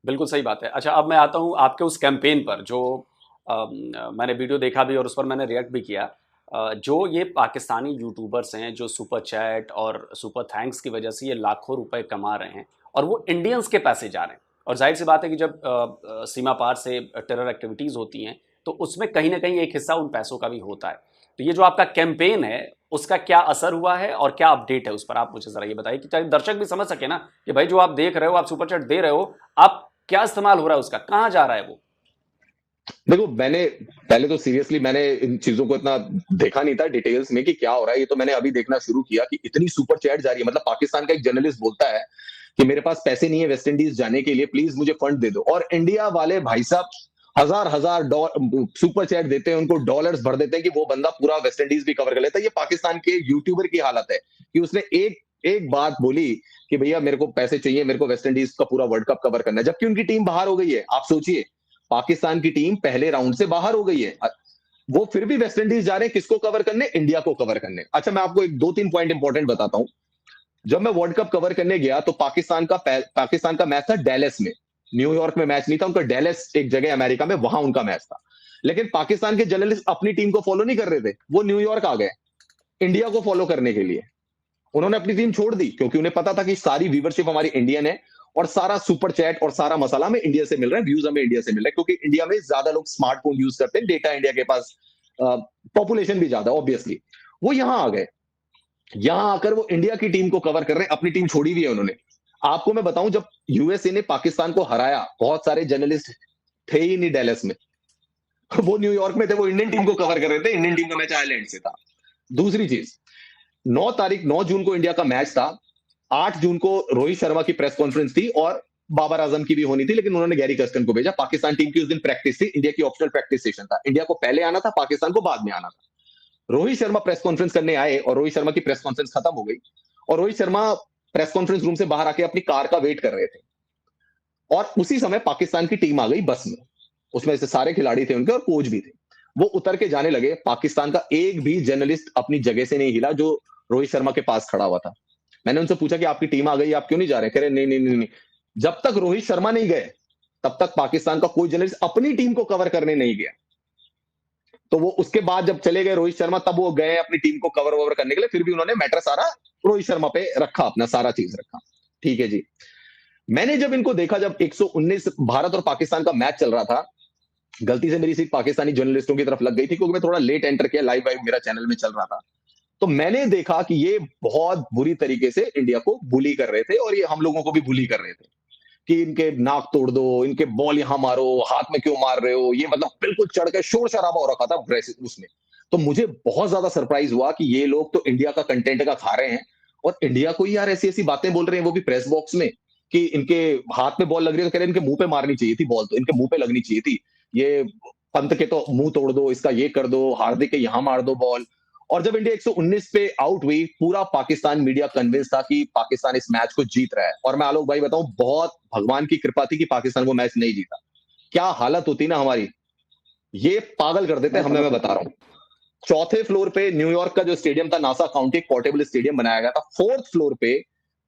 Speaker 3: बिल्कुल सही बात है। अच्छा, अब मैं आता हूँ आपके उस कैंपेन पर जो मैंने वीडियो देखा भी और उस पर मैंने रिएक्ट भी किया। जो ये पाकिस्तानी यूट्यूबर्स हैं जो सुपर चैट और सुपर थैंक्स की वजह से ये लाखों रुपए कमा रहे हैं, और वो इंडियंस के पैसे जा रहे हैं। और जाहिर सी बात है कि जब सीमा पार से टेरर एक्टिविटीज़ होती हैं तो उसमें कहीं ना कहीं एक हिस्सा उन पैसों का भी होता है। तो ये जो आपका कैंपेन है उसका क्या असर हुआ है और क्या अपडेट है, उस पर आप मुझे ज़रा ये बताइए कि ताकि दर्शक भी समझ सके ना कि भाई जो आप देख रहे हो, आप सुपर चैट दे रहे हो, आप क्या इस्तेमाल हो रहा है उसका, कहाँ जा रहा है वो?
Speaker 4: देखो, मैंने पहले तो सीरियसली मैंने इन चीजों को इतना देखा नहीं था डिटेल्स में कि क्या हो रहा है। ये तो मैंने अभी देखना शुरू किया कि इतनी सुपर चैट जा रही है। मतलब पाकिस्तान का एक जर्नलिस्ट बोलता है कि मेरे पास पैसे नहीं है वेस्ट इंडीज जाने के लिए, प्लीज मुझे फंड दे दो, और इंडिया वाले भाई साहब हजार हजार सुपर चैट देते हैं, उनको डॉलर्स भर देते हैं कि वो बंदा पूरा वेस्ट इंडीज भी कवर कर लेता है। ये पाकिस्तान के यूट्यूबर की हालत है कि उसने एक बात बोली कि भैया मेरे को पैसे चाहिए, मेरे को वेस्ट इंडीज का पूरा वर्ल्ड कप कवर करना है, जबकि उनकी टीम बाहर हो गई है। आप सोचिए, पाकिस्तान की टीम पहले राउंड से बाहर हो गई है, वो फिर भी वेस्ट इंडीज जा रहे हैं किसको कवर करने? इंडिया को कवर करने। अच्छा, मैं आपको एक 2-3 पॉइंट इंपॉर्टेंट बताता हूं। जब मैं वर्ल्ड कप कवर करने गया तो पाकिस्तान का मैच था डैलस में, न्यूयॉर्क में मैच नहीं था उनका, डैलस एक जगह अमेरिका में, वहां उनका मैच था। लेकिन पाकिस्तान के जर्नलिस्ट अपनी टीम को फॉलो नहीं कर रहे थे, वो न्यूयॉर्क आ गए। इंडिया को फॉलो करने के लिए। उन्होंने अपनी टीम छोड़ दी क्योंकि उन्हें पता था कि सारी व्यूवरशिप हमारी इंडियन है और सारा सुपर चैट और सारा मसाला हमें इंडिया से मिल रहा है, व्यूज हमें इंडिया से मिल रहा है, क्योंकि इंडिया में ज्यादा लोग स्मार्टफोन यूज करते हैं, डेटा इंडिया के पास, पॉपुलेशन भी ज्यादा ऑब्वियसली। वो यहां आ गए, यहां आकर वो इंडिया की टीम को कवर कर रहे हैं, अपनी टीम छोड़ी हुई है उन्होंने। आपको मैं बताऊं, जब यूएसए ने पाकिस्तान को हराया, बहुत सारे जर्नलिस्ट थे ही नहीं डैलस में, वो न्यूयॉर्क में थे, वो इंडियन टीम को कवर कर रहे थे, इंडियन टीम का मैच आयरलैंड से था। दूसरी चीज, 9 जून को इंडिया का मैच था, 8 जून को रोहित शर्मा की प्रेस कॉन्फ्रेंस थी और बाबर आजम की भी होनी थी, लेकिन उन्होंने गैरी कर्स्टन को भेजा। पाकिस्तान टीम की उस दिन प्रैक्टिस थी, इंडिया की ऑप्शनल प्रैक्टिस सेशन था, इंडिया को पहले आना था, पाकिस्तान को बाद में आना था। रोहित शर्मा प्रेस कॉन्फ्रेंस करने आए और रोहित शर्मा की प्रेस कॉन्फ्रेंस खत्म हो गई और Rohit Sharma press conference room से बाहर आके अपनी कार का वेट कर रहे थे और उसी समय पाकिस्तान की टीम आ गई बस में, उसमें से सारे खिलाड़ी थे उनके और कोच भी थे। वो उतर के जाने लगे, पाकिस्तान का एक भी जर्नलिस्ट अपनी जगह से नहीं हिला जो रोहित शर्मा के पास खड़ा हुआ था। मैंने उनसे पूछा कि आपकी टीम आ गई, आप क्यों नहीं जा रहे? कह रहे नहीं नहीं नहीं नहीं, जब तक रोहित शर्मा नहीं गए तब तक पाकिस्तान का कोई जर्नलिस्ट अपनी टीम को कवर करने नहीं गया। तो वो उसके बाद जब चले गए रोहित शर्मा, तब वो गए अपनी टीम को कवर ववर करने के लिए, फिर भी उन्होंने मैटर सारा रोहित शर्मा पे रखा, अपना सारा चीज रखा। ठीक है जी। मैंने जब इनको देखा, जब 119 भारत और पाकिस्तान का मैच चल रहा था, गलती से मेरी सीट पाकिस्तानी जर्नलिस्टों की तरफ लग गई थी क्योंकि मैं थोड़ा लेट एंटर किया, लाइव वाइव मेरा चैनल में चल रहा था। तो मैंने देखा कि ये बहुत बुरी तरीके से इंडिया को बुली कर रहे थे और ये हम लोगों को भी बुली कर रहे थे कि इनके नाक तोड़ दो, इनके बॉल यहां मारो, हाथ में क्यों मार रहे हो, ये मतलब बिल्कुल चढ़ के शोर शराबा हो रखा था उसमें। तो मुझे बहुत ज्यादा सरप्राइज हुआ कि ये लोग तो इंडिया का कंटेंट का खा रहे हैं और इंडिया को ही यार ऐसी ऐसी बातें बोल रहे हैं, वो भी प्रेस बॉक्स में, कि इनके हाथ में बॉल लग रही है तो कह रहे हैं इनके मुंह पे मारनी चाहिए थी बॉल, तो इनके मुंह पे लगनी चाहिए थी, ये पंत के तो मुंह तोड़ दो, इसका ये कर दो, हार्दिक के यहां मार दो बॉल। और जब इंडिया 119 पे आउट हुई, पूरा पाकिस्तान मीडिया कन्विंस था कि पाकिस्तान इस मैच को जीत रहा है। और मैं आलोक भाई बताऊं, बहुत भगवान की कृपा थी कि पाकिस्तान वो मैच नहीं जीता। क्या हालत होती ना हमारी, ये पागल कर देते हमें, मैं बता रहा हूं। चौथे फ्लोर पे न्यूयॉर्क का जो स्टेडियम था, नासा काउंटी पोर्टेबल स्टेडियम बनाया गया था, फोर्थ फ्लोर पे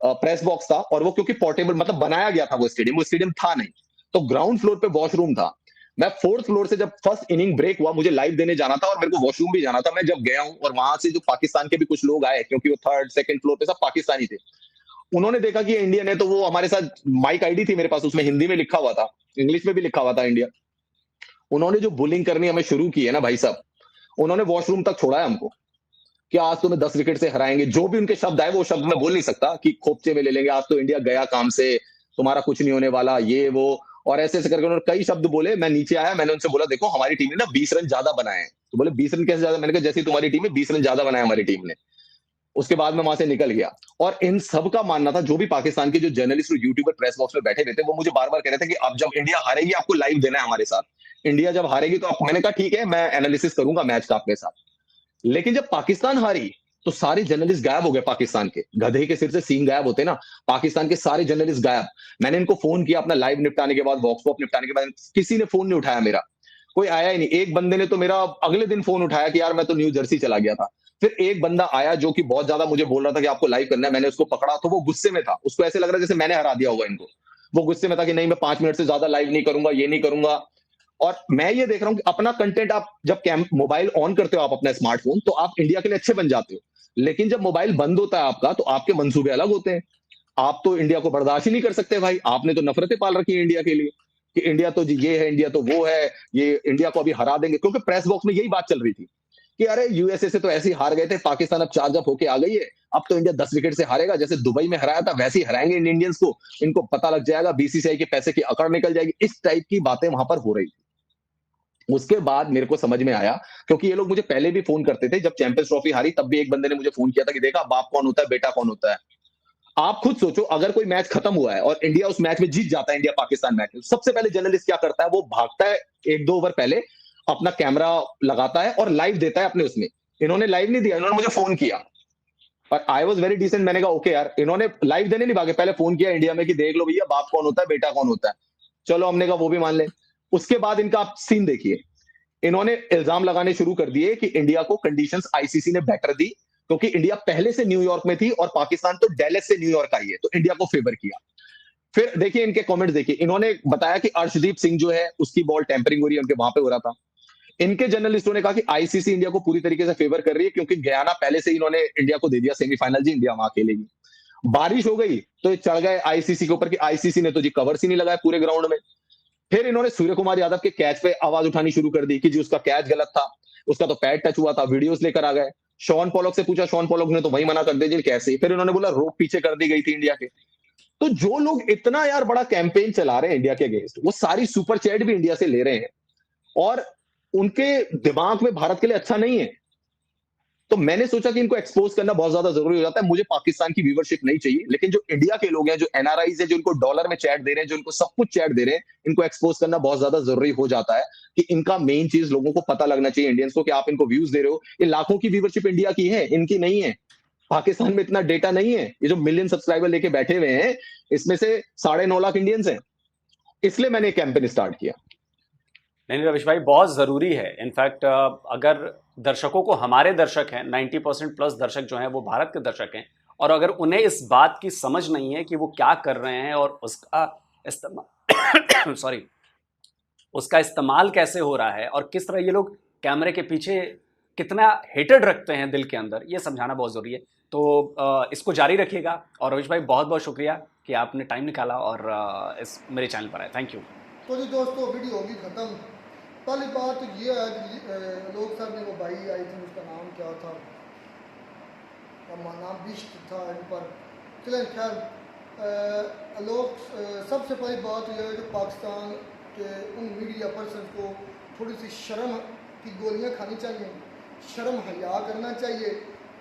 Speaker 4: प्रेस बॉक्स था, और वो क्योंकि पोर्टेबल मतलब बनाया गया था, वो स्टेडियम था नहीं, तो ग्राउंड फ्लोर पे वॉशरूम था। मैं फोर्थ फ्लोर से जब फर्स्ट इनिंग ब्रेक हुआ, मुझे लाइव देने जाना था और मेरे को वॉशरूम भी जाना था। मैं जब गया हूं और वहां से जो पाकिस्तान के भी कुछ लोग आए, क्योंकि वो थर्ड सेकंड फ्लोर पे सब पाकिस्तानी थे, उन्होंने देखा कि इंडियन है, तो वो हमारे साथ माइक आईडी थी मेरे पास, उसमें हिंदी में लिखा हुआ था, इंग्लिश में भी लिखा हुआ था इंडिया। उन्होंने जो बुलिंग करनी हमें शुरू की है ना भाई साहब, उन्होंने वॉशरूम तक छोड़ा है हमको कि आज तुम्हें 10 विकेट से हराएंगे। जो भी उनके शब्द आए वो शब्द मैं बोल नहीं सकता कि खोपचे में ले लेंगे, आज तो इंडिया गया काम से, तुम्हारा कुछ नहीं होने वाला, ये वो, और ऐसे ऐसे करके उन्होंने कई शब्द बोले। मैं नीचे आया, मैंने उनसे बोला देखो हमारी टीम ने ना 20 रन ज्यादा बनाए हैं। तो बोले 20 रन कैसे ज्यादा? मैंने कहा जैसे तुम्हारी टीम में 20 रन ज्यादा बनाए हमारी टीम ने। उसके बाद मैं वहां से निकल गया और इन सब का मानना था, जो भी पाकिस्तान के जो जर्नलिस्ट और यूट्यूबर प्रेस बॉक्स में बैठे हुए थे, वो मुझे बार बार कह रहे थे कि अब जब इंडिया हारेगी आपको लाइव देना है हमारे साथ, इंडिया जब हारेगी तो मैंने कहा ठीक है, मैं एनालिसिस करूंगा मैच का आपके साथ। लेकिन जब पाकिस्तान हारी तो सारे जर्नलिस्ट गायब हो गए पाकिस्तान के, गधे के सिर से सींग गायब होते ना, पाकिस्तान के सारे जर्नलिस्ट गायब। मैंने इनको फोन किया अपना लाइव निपटाने के बाद, वॉक्स पॉप निपटाने के बाद, किसी ने फोन नहीं उठाया मेरा, कोई आया ही नहीं। एक बंदे ने तो मेरा अगले दिन फोन उठाया कि यार मैं तो न्यू जर्सी चला गया था। फिर एक बंदा आया जो कि बहुत ज्यादा मुझे बोल रहा था कि आपको लाइव करना है, मैंने उसको पकड़ा तो वो गुस्से में था, उसको ऐसे लग रहा है जैसे मैंने हरा दिया होगा इनको। वो गुस्से में था कि नहीं मैं 5 मिनट से ज्यादा लाइव नहीं करूंगा, ये नहीं करूंगा। और मैं ये देख रहा हूं कि अपना कंटेंट आप जब मोबाइल ऑन करते हो, आप अपना स्मार्टफोन, तो आप इंडिया के लिए अच्छे बन जाते हो, लेकिन जब मोबाइल बंद होता है आपका, तो आपके मंसूबे अलग होते हैं। आप तो इंडिया को बर्दाश्त ही नहीं कर सकते भाई, आपने तो नफरतें पाल रखी है इंडिया के लिए कि इंडिया तो जी ये है, इंडिया तो वो है, ये इंडिया को अभी हरा देंगे। क्योंकि प्रेस बॉक्स में यही बात चल रही थी कि अरे यूएसए से तो ऐसे ही हार गए थे, पाकिस्तान अब चार्ज अप होके आ गई है, अब तो इंडिया 10 विकेट से हारेगा, जैसे दुबई में हराया था वैसे ही हराएंगे इंडियंस को, इनको पता लग जाएगा, बीसीसीआई के पैसे की अकड़ निकल जाएगी। इस टाइप की बातें वहां पर हो रही थी। उसके बाद मेरे को समझ में आया, क्योंकि ये लोग मुझे पहले भी फोन करते थे, जब चैंपियंस ट्रॉफी हारी तब भी एक बंदे ने मुझे फोन किया था कि देखा बाप कौन होता है, बेटा कौन होता है। आप खुद सोचो, अगर कोई मैच खत्म हुआ है और इंडिया उस मैच में जीत जाता है, इंडिया पाकिस्तान मैच में, सबसे पहले जर्नलिस्ट क्या करता है? वो भागता है 1-2 ओवर पहले, अपना कैमरा लगाता है और लाइव देता है अपने उसमें। इन्होंने लाइव नहीं दिया, इन्होंने मुझे फोन किया और आई वॉज वेरी डिसेंट। मैंने कहा ओके यार, इन्होंने लाइव देने नहीं भागे, पहले फोन किया इंडिया में कि देख लो भैया बाप कौन होता है, बेटा कौन होता है। चलो हमने कहा वो भी मान ले। उसके बाद इनका आप सीन देखिए, इन्होंने इल्जाम लगाने शुरू कर दिए कि इंडिया को कंडीशंस आईसीसी ने बेटर दी, क्योंकि इंडिया पहले से न्यूयॉर्क में थी और पाकिस्तान तो डेलस से न्यूयॉर्क आई है, तो इंडिया को फेवर किया। फिर देखिए इनके कमेंट देखिए, इन्होंने बताया कि अर्शदीप सिंह जो है उसकी बॉल टेम्परिंग हो रही है, उनके वहां पे हो रहा था। इनके जर्नलिस्टों ने कहा कि आईसीसी इंडिया को पूरी तरीके से फेवर कर रही है, क्योंकि गयाना पहले से ही इन्होंने इंडिया को दे दिया सेमीफाइनल, जी इंडिया वहां खेलेगी। बारिश हो गई तो ये चढ़ गए आईसीसी के ऊपर कि आईसीसी ने तो जी कवर्स ही नहीं लगाया पूरे ग्राउंड में। फिर इन्होंने सूर्य कुमार यादव के कैच पे आवाज उठानी शुरू कर दी कि जी उसका कैच गलत था, उसका तो पैड टच हुआ था, वीडियोस लेकर आ गए। शॉन पॉलक से पूछा, शॉन पॉलक ने तो वही मना कर दिया जी कैसे। फिर इन्होंने बोला रोक पीछे कर दी गई थी इंडिया के। तो जो लोग इतना यार बड़ा कैंपेन चला रहे हैं इंडिया के अगेंस्ट, वो सारी सुपर चैट भी इंडिया से ले रहे हैं और उनके दिमाग में भारत के लिए अच्छा नहीं है। तो मैंने सोचा कि इनको एक्सपोज करना बहुत ज्यादा जरूरी हो जाता है। मुझे पाकिस्तान की व्यूवरशिप नहीं चाहिए, लेकिन जो इंडिया के लोग हैं, जो एनआरआईज है, जो इनको डॉलर में चैट दे रहे हैं, जो इनको सब कुछ चैट दे रहे हैं, इनको एक्सपोज करना बहुत ज्यादा जरूरी हो जाता है कि इनका मेन चीज लोगों को पता लगना चाहिए, इंडियंस को, कि आप इनको व्यूज दे रहे हो। ये लाखों की व्यूवरशिप इंडिया की है, इनकी नहीं है। पाकिस्तान में इतना डेटा नहीं है। ये जो मिलियन सब्सक्राइबर लेके बैठे हुए हैं, इसमें से 9.5 लाख इंडियंस हैं। इसलिए मैंने कैंपेन स्टार्ट किया।
Speaker 3: नहीं रविश भाई, बहुत ज़रूरी है। इनफैक्ट अगर दर्शकों को, हमारे दर्शक हैं 90% प्लस दर्शक जो हैं वो भारत के दर्शक हैं, और अगर उन्हें इस बात की समझ नहीं है कि वो क्या कर रहे हैं और उसका इस्तेमाल सॉरी, उसका इस्तेमाल कैसे हो रहा है और किस तरह ये लोग कैमरे के पीछे कितना हेटेड रखते हैं दिल के अंदर, ये समझाना बहुत ज़रूरी है। तो इसको जारी रखिएगा। और रविश भाई, बहुत बहुत शुक्रिया कि आपने टाइम निकाला और इस मेरे चैनल पर आए। Thank you.
Speaker 2: तो जी दोस्तों, वीडियो होगी ख़त्म। पहली बात तो ये है कि लोग साहब ने वो भाई आई थी, उसका नाम क्या था, नाम बिश्त था इन पर। चलें खैर, लोग सबसे पहली बात यह है कि पाकिस्तान के उन मीडिया पर्सन को थोड़ी सी शर्म की गोलियां खानी चाहिए, शर्म हया करना चाहिए।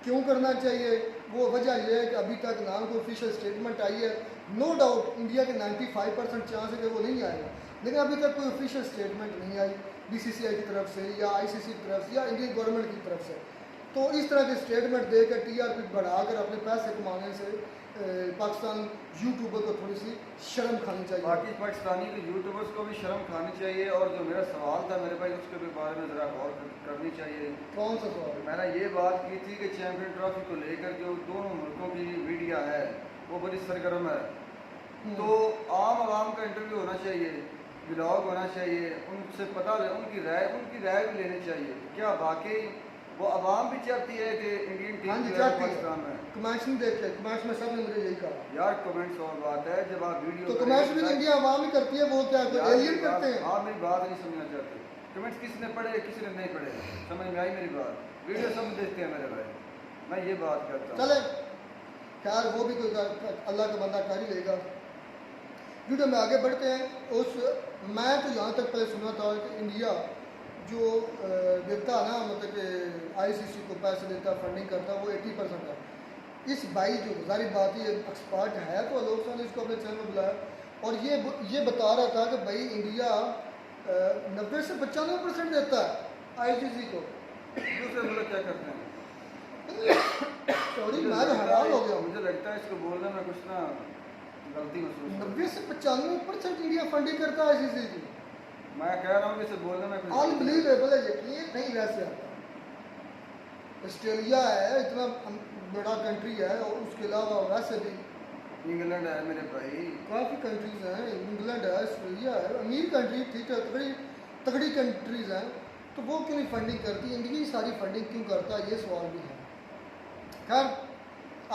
Speaker 2: क्यों करना चाहिए? वो वजह यह है कि अभी तक ना कोई ऑफिशियल स्टेटमेंट आई है। नो डाउट इंडिया के 95% चांस है कि वो नहीं आएगा, लेकिन अभी तक कोई ऑफिशियल स्टेटमेंट नहीं आई बीसीसीआई की तरफ से या आईसीसी की तरफ से या इंडियन गवर्नमेंट की तरफ से। तो इस तरह के स्टेटमेंट देकर टीआरपी बढ़ाकर अपने पैसे कमाने से पाकिस्तान यूट्यूबर को थोड़ी सी शर्म खानी चाहिए।
Speaker 1: बाकी पाकिस्तानी के यूट्यूबर्स को भी शर्म खानी चाहिए। और जो मेरा सवाल था मेरे भाई, उसके भी बारे में ज़रा गौर करनी चाहिए।
Speaker 2: कौन सा सवाल?
Speaker 1: मैंने ये बात की थी कि चैम्पियन ट्रॉफी को लेकर जो दोनों मुल्कों की मीडिया है वो बड़ी सरगर्म है। तो आम आवाम का इंटरव्यू होना चाहिए, ब्लॉग होना चाहिए, उनसे पता उनकी राय भी लेनी चाहिए। क्या वाकई वो आवाम भी चाहती है कि इंडियन टीम जो है पाकिस्तान में?
Speaker 2: कमेंट्स नहीं देखते, कमेंट्स में सब ने मुझे यही कहा
Speaker 1: यार कमेंट्स और बात है, जब आप वीडियो
Speaker 2: तो कमेंट्स भी इंडिया आवाम ही करती है, वो क्या कोई एलियन करते हैं?
Speaker 1: आप मेरी बात नहीं समझना चाहते। कमेंट्स किसने पढ़े किसने नहीं पढ़े, समझ में आई मेरी बात? वीडियो सब देखते हैं मेरे भाई, मैं ये बात करता हूँ।
Speaker 2: चले खैर, वो भी कोई अल्लाह का बंदा कर ही लेगा। वीडियो में आगे बढ़ते हैं। मैं तो यहाँ तक पहले सुना था कि इंडिया जो देता है ना, मतलब कि आईसीसी को पैसे देता, फंडिंग करता, वो 80% है। इस भाई जो जारी बात है, एक्सपर्ट है, तो लोग ने इसको अपने चैनल में बुलाया और ये बता रहा था कि भाई इंडिया 90 से 95% देता है आईसीसी को।
Speaker 1: दूसरे मुल्क क्या करते हैं?
Speaker 2: सॉरी, मैं तो हैरान हो गया।
Speaker 1: मुझे लगता है इसको बोलने में कुछ ना गलती महसूस।
Speaker 2: 90 से 95% इंडिया फंडिंग करता है आईसीसी की।
Speaker 1: मैं कह रहा हूँ इसे बोलने में कुछ
Speaker 2: अनबिलीवेबल है, यकीन नहीं वैसे आता। ऑस्ट्रेलिया है, इतना बड़ा कंट्री है, और उसके अलावा वैसे भी
Speaker 1: इंग्लैंड है मेरे भाई,
Speaker 2: काफ़ी कंट्रीज हैं। इंग्लैंड है, ऑस्ट्रेलिया है, अमीर कंट्री, ठीक है, तगड़ी कंट्रीज हैं, तो वो क्यों नहीं फंडिंग करती? इंडिया ही सारी फंडिंग क्यों करता है, ये सवाल भी है। खैर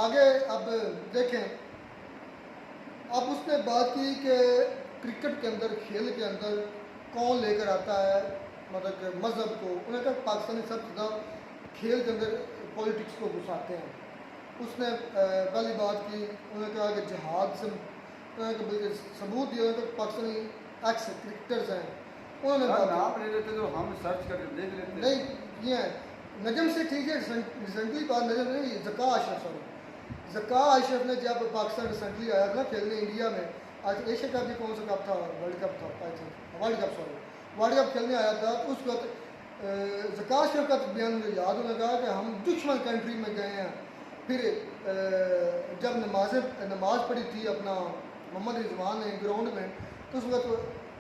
Speaker 2: आगे अब देखें। अब उसने बात की कि क्रिकेट के अंदर, खेल के अंदर कौन लेकर आता है मतलब कि मज़हब को। उन्होंने कहा पाकिस्तानी सब ज़्यादा खेल के अंदर पॉलिटिक्स को घुसाते हैं। उसने पहली बात की, उन्होंने कहा कि जिहाद से बल्कि सबूत दिया कि पाकिस्तानी एक्स क्रिकेटर्स हैं। उन्होंने
Speaker 1: नाम ले लेते तो हम सर्च करके देख लेते।
Speaker 2: नहीं, ये नजम से ठीक है, रिसेंटली बात नजम नहीं, ज़का अशरफ, सॉरी ज़का अशरफ ने जब पाकिस्तान रिसेंटली आया था खेलने इंडिया में, आज एशिया कप भी कौन सा कप था, वर्ल्ड कप था, world cup, sorry world cup खेलने आया था, तो उस वक्त ज़का अशरफ का बयान मुझे याद होने लगा कि हम दुश्मन कंट्री में गए हैं। फिर जब नमाज पढ़ी थी अपना मोहम्मद रिजवान ने ग्राउंड में, तो उस वक्त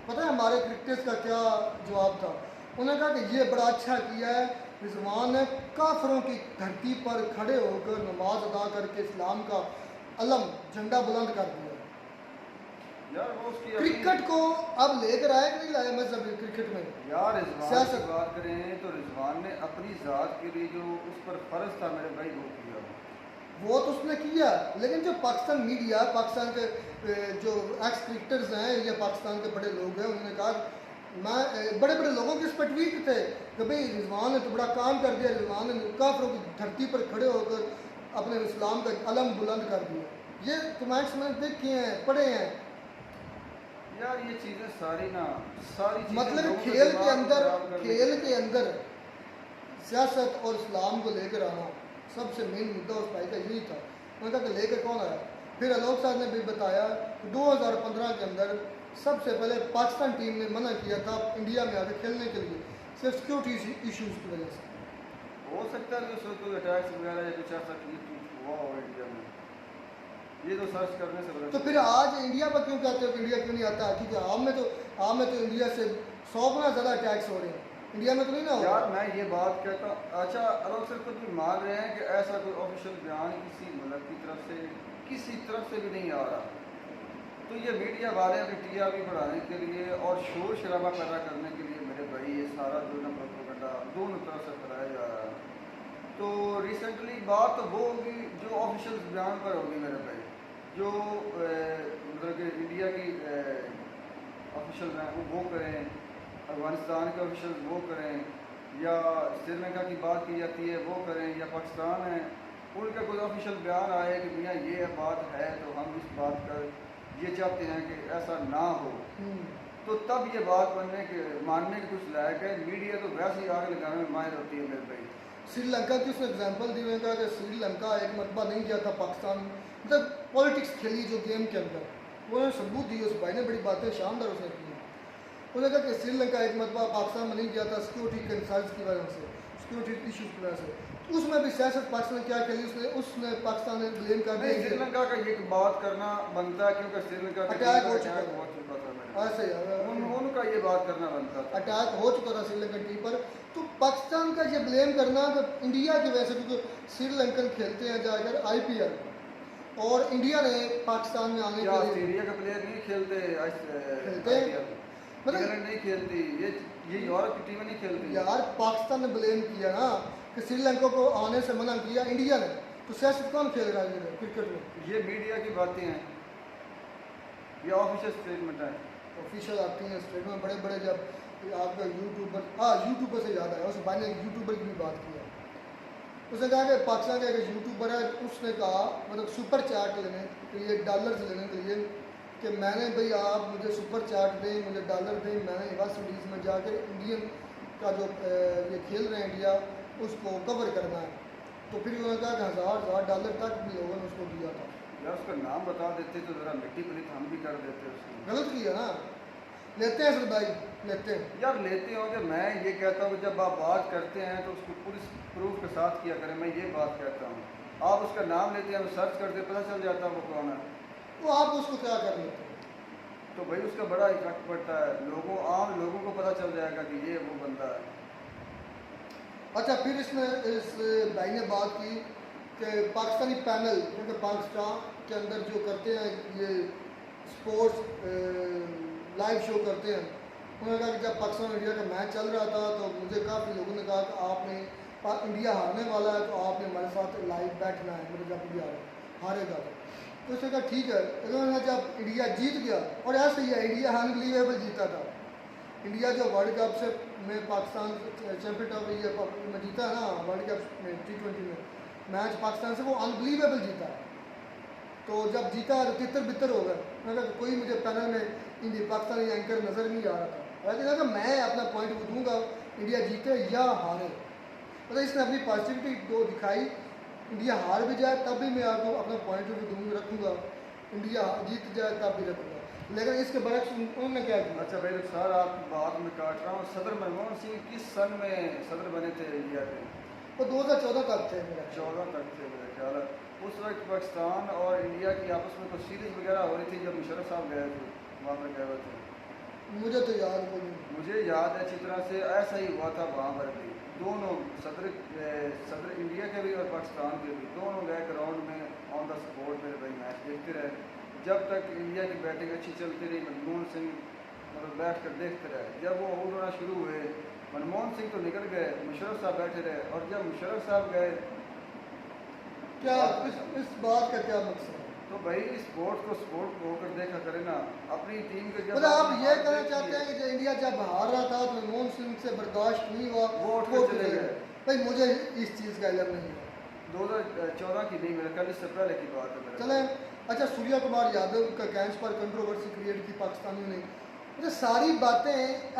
Speaker 2: पता है हमारे क्रिकेटर्स का क्या जवाब था? उन्होंने कहा कि ये बड़ा अच्छा किया है रिजवान ने, काफरों की धरती पर खड़े होकर नमाज अदा करके इस्लाम का अलम झंडा बुलंद कर दिया।
Speaker 1: यार वो उसकी
Speaker 2: क्रिकेट को अब लेकर आया कि नहीं लाया मजहब क्रिकेट में?
Speaker 1: यार रिजवान की
Speaker 2: सियासत
Speaker 1: बात करें तो रिजवान ने अपनी ज़ात के लिए जो उस पर फ़र्ज था मेरे भाई वो किया।
Speaker 2: वो तो उसने किया, लेकिन जो पाकिस्तान मीडिया, पाकिस्तान के जो एक्स क्रिकेटर्स हैं या पाकिस्तान के बड़े लोग हैं, उन्होंने कहा मैं बड़े बड़े लोगों के इस पर ट्वीट थे कि भाई रिजवान ने तो बड़ा काम कर दिया, रिजवान ने काफिरों की धरती पर खड़े होकर अपने इस्लाम का अलम बुलंद कर दिया। ये कमेंट्स मैंने देखे हैं, पढ़े हैं।
Speaker 1: यार ये चीज़ें सारी ना सारी चीज़ें
Speaker 2: मतलब
Speaker 1: लोगों
Speaker 2: खेल के
Speaker 1: दिमाग को
Speaker 2: अंदर
Speaker 1: खराब कर देती हैं।
Speaker 2: सियासत और इस्लाम को लेकर आना सबसे मेन मुद्दा उस भाई का यही था। उन्होंने कहा कि लेकर कौन आया? फिर आलोक साहब ने भी बताया कि 2015 के अंदर सबसे पहले पाकिस्तान टीम ने मना किया था इंडिया में आकर खेलने के लिए, सिर्फ सिक्योरिटी इश्यूज की वजह से।
Speaker 1: हो सकता है कि उसमें कोई अटैक्स वगैरह या कुछ ऐसा हुआ हो इंडिया में, ये तो सर्च करने से पता
Speaker 2: तो फिर आज इंडिया पर क्यों कहते हो कि इंडिया क्यों नहीं आता? ठीक है, आम में तो इंडिया से 100 गुना ज़्यादा अटैक्स हो रहे हैं, इंडिया में तो नहीं ना हो।
Speaker 1: यार मैं ये बात कहता हूँ, अच्छा अलोक सर खुद भी मान रहे हैं कि ऐसा कोई ऑफिशियल बयान किसी मुल्क की तरफ से किसी तरफ से भी नहीं आ रहा, तो ये मीडिया वाले अपनी टीआरपी बढ़ाने के लिए और शोर शराबा पैदा करने के लिए मेरे भाई ये सारा जो ना प्रोपेगेंडा दोनों तरफ से फैलाया जा रहा है। तो रिसेंटली बात तो वो होगी जो ऑफिशियल बयान पर होगी मेरे भाई, जो मतलब कि इंडिया की ऑफिशियल हैं वो करें, अफगानिस्तान के ऑफिशियल वो करें, या श्रीलंका की बात की जाती है वो करें, या पाकिस्तान है उनका कोई ऑफिशियल बयान आए कि भैया ये बात है तो हम इस बात का ये चाहते हैं कि ऐसा ना हो, तो तब ये बात मानने के कुछ लायक है। मीडिया तो वैसे ही आग लगाने में माहिर होती है मेरे भाई।
Speaker 2: श्रीलंका की उसने एग्जाम्पल दी हुई है कि श्रीलंका एक मरतबा नहीं गया था पाकिस्तान, मतलब पॉलिटिक्स खेली जो गेम के अंदर, वो सबूत दी उस भाई ने, बड़ी बातें शानदार उसने की। उन्होंने कहा कि श्रीलंका एक मरतबा पाकिस्तान में नहीं गया था सिक्योरिटी कंसर्न्स की वजह से, सिक्योरिटी इशूज़ की वजह से। उसमें भी सियासत पाकिस्तान ने क्या खेली, उसने पाकिस्तान ने ब्लेम कर
Speaker 1: नहीं,
Speaker 2: दिया।
Speaker 1: श्रीलंका का ये बात करना बनता है क्योंकि श्रीलंका का
Speaker 2: अटैक हो चुका
Speaker 1: था,
Speaker 2: ऐसे
Speaker 1: उनका ये बात करना बनता था।
Speaker 2: अटैक हो चुका था श्रीलंकन टीम पर, तो पाकिस्तान का ये ब्लेम करना कि इंडिया की वजह से, क्योंकि श्रीलंकन खेलते हैं जाकर IPL और इंडिया ने पाकिस्तान में आने के लिए
Speaker 1: ऑस्ट्रेलिया का प्लेयर नहीं खेलते
Speaker 2: मतलब
Speaker 1: इंग्लैंड नहीं खेलती, ये यूरोप की टीमें नहीं खेलती।
Speaker 2: यार पाकिस्तान ने ब्लेम किया ना कि श्रीलंका को आने से मना किया इंडिया ने, तो सियासत कौन खेल रहा है क्रिकेट में?
Speaker 1: ये मीडिया की बातें हैं, ये ऑफिशियल स्टेटमेंट है।
Speaker 2: ऑफिशियल आती हैं स्टेटमेंट बड़े बड़े, जब आपका यूट्यूबर से याद आया, उस भाई ने यूट्यूबर की भी बात की है। उसने कहा कि पाकिस्तान का एक यूट्यूबर है, उसने कहा मतलब सुपर चैट लेने के लिए, डॉलर्स लेने के लिए कि मैंने भाई आप मुझे सुपर चैट दें, मुझे डॉलर दें, मैंने वेस्ट इंडीज़ में जाकर इंडियन का जो ये खेल रहे हैं इंडिया उसको कवर करना है। तो फिर उन्होंने कहा कि $1000 तक भी लोगों ने उसको दिया था।
Speaker 1: यार उसका नाम बता देते तो ज़रा मिट्टी पलित हम भी कर देते उसको।
Speaker 2: गलत किया ना, लेते हैं सर भाई, लेते हैं
Speaker 1: यार लेते होंगे। मैं ये कहता हूँ जब आप बात करते हैं तो उसको पूरी प्रूफ के साथ किया करें, मैं ये बात कहता हूँ। आप उसका नाम लेते हैं, सर्च करते पता चल जाता है वो कौन है,
Speaker 2: तो आप उसको क्या कर लेते हैं?
Speaker 1: तो भाई उसका बड़ा इफेक्ट पड़ता है, आम लोगों को पता चल जाएगा कि ये वो बंदा है।
Speaker 2: अच्छा, फिर इस भाई ने बात की कि पाकिस्तानी पैनल क्योंकि पाकिस्तान के अंदर जो करते हैं ये स्पोर्ट्स लाइव शो करते हैं, उन्होंने कहा कि जब पाकिस्तान और इंडिया का मैच चल रहा था तो मुझे काफ़ी लोगों ने कहा कि आपने इंडिया हारने वाला है तो आपने हमारे साथ लाइव बैठना है, मतलब जब इंडिया हारेगा तो उसने कहा ठीक है। उन्होंने जब इंडिया जीत गया, और ऐसे ही है इंडिया अनबिलीवेबल जीता था, इंडिया जो वर्ल्ड कप से में पाकिस्तान चैम्पियन ट्रॉफी में जीता है ना, वर्ल्ड कप में T20 में मैच पाकिस्तान से, वो अनबिलीवेबल जीता है। तो जब जीता तो तितर बितर हो गए। मैंने कहा कोई मुझे पैनल में इंडिया पाकिस्तानी एंकर नज़र नहीं आ रहा था, लेकिन अगर मैं अपना पॉइंट दूंगा इंडिया जीते या हारे, मतलब इसने अपनी पॉजिटिविटी दो दिखाई, इंडिया हार भी जाए तब भी मैं आपको अपना पॉइंट ऑफ व्यू रखूँगा, इंडिया जीत जाए तब भी रखूँगा। लेकिन इसके बरक्स उन्होंने क्या किया?
Speaker 1: अच्छा भाई सर आपकी बात में काट रहा हूँ, सदर मनमोहन सिंह किस सन में सदर बने थे इंडिया के?
Speaker 2: वो 2014 तक थे मेरा
Speaker 1: 14 तक थे मेरा ख्याल है। उस वक्त पाकिस्तान और इंडिया की आपस में कुछ सीरीज वगैरह हो रही थी जब मुशर्रफ साहब गए थे, वहाँ पर गए हुए थे।
Speaker 2: मुझे तो याद को नहीं।
Speaker 1: मुझे याद है अच्छी तरह से ऐसा ही हुआ था वहाँ पर भी, दोनों सदर इंडिया के भी और पाकिस्तान के भी दोनों गए ग्राउंड में ऑन द स्पॉट मेरे भाई मैच देखते रहे। जब तक इंडिया की बैटिंग अच्छी चलती रही मनमोहन सिंह मतलब बैठ कर देखते रहे। जब वो आउट होना शुरू हुए, मनमोहन सिंह तो निकल गए, मुशर्रफ साहब बैठे रहे, और जब मुशर्रफ साहब गए
Speaker 2: क्या इस बात का क्या मकसद है?
Speaker 1: तो भाई स्पोर्ट को स्पोर्ट होकर देखा करे ना, अपनी टीम के जब
Speaker 2: मतलब आप
Speaker 1: आपने
Speaker 2: ये
Speaker 1: हार
Speaker 2: कहना
Speaker 1: देखी
Speaker 2: चाहते
Speaker 1: है,
Speaker 2: हैं कि जो इंडिया जब हार रहा था तो मनमोहन सिंह से बर्दाश्त नहीं हुआ,
Speaker 1: वो उठ के चले गए।
Speaker 2: भाई मुझे इस चीज़ का इल्म नहीं है।
Speaker 1: 2014 की नहीं, मेरे ख्याल इससे पहले की बात है मेरे
Speaker 2: चले अच्छा, सूर्या कुमार यादव का कैंच पर कंट्रोवर्सी क्रिएट की पाकिस्तानियों ने, मतलब सारी बातें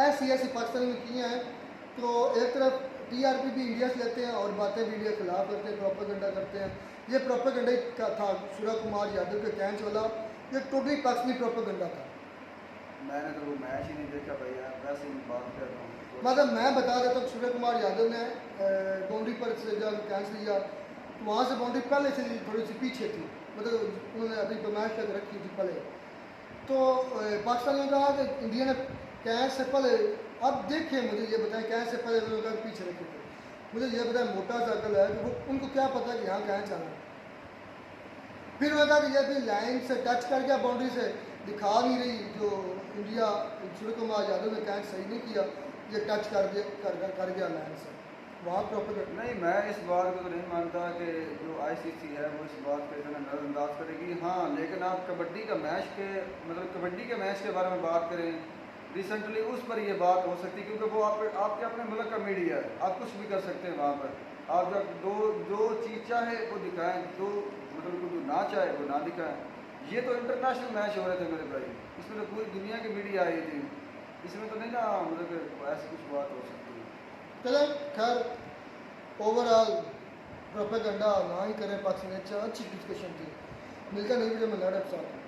Speaker 2: ऐसी ऐसी पाकिस्तानियों ने की हैं। तो एक तरफ टीआरपी भी इंडिया से लेते हैं और बातें भी इंडिया के खिलाफ करते हैं, प्रोपेगेंडा करते हैं। ये प्रोपेगेंडा का था सूर्या कुमार यादव के कैंच वाला, ये टोटली पाकिस्तानी प्रोपेगेंडा था।
Speaker 1: मैंने तो वो मैच ही नहीं देखा भाई यार, वैसे ही बात कर रहा हूँ।
Speaker 2: मतलब मैं बता देता हूँ, सूर्य कुमार यादव ने बाउंड्री पर से जब कैच लिया तो वहाँ से बाउंड्री पहले से थोड़ी सी पीछे थी, मतलब उन्होंने अपनी पैमाइश तक रखी थी पहले। तो पाकिस्तान ने कहा कि इंडिया ने कैच से पहले, अब देखिए मुझे ये बताएं, कैच से पहले उन्होंने कहा पीछे रखे थे। मुझे ये बताएं मोटा सर्कल है कि वो उनको क्या पता कि यहाँ कैच आना है। फिर उन्होंने कहा कि ये भी लाइन से टच कर गया, बाउंड्री से दिखा नहीं रही जो इंडिया, सूर्य कुमार यादव ने कैच सही नहीं किया, ये टच कर गया लाइन से, वहाँ प्रॉपर
Speaker 1: नहीं, मैं इस बात को तो नहीं मानता कि जो आईसीसी है वो इस बात को इतना नज़रअंदाज करेगी। हाँ, लेकिन आप कबड्डी का मैच के मतलब कबड्डी के मैच के बारे में बात करें रिसेंटली, उस पर ये बात हो सकती है क्योंकि वो आपके अपने मुल्क का मीडिया है, आप कुछ भी कर सकते हैं वहाँ पर। आप जब जो चीज़ चाहे वो दिखाएं, जो मतलब जो ना चाहे वो ना दिखाएं। ये तो इंटरनेशनल मैच हो रहे थे मेरे भाई, इसमें तो पूरी दुनिया की मीडिया आई थी, इसमें तो नहीं ना मतलब ऐसी कुछ बात हो सकती है।
Speaker 2: चले खैर ओवरऑल प्रोपेगेंडा ना ही करें पाकिस्तान। अच्छा अच्छी डिस्कशन थी, मिलता नहीं वीडियो में लड़े साथ।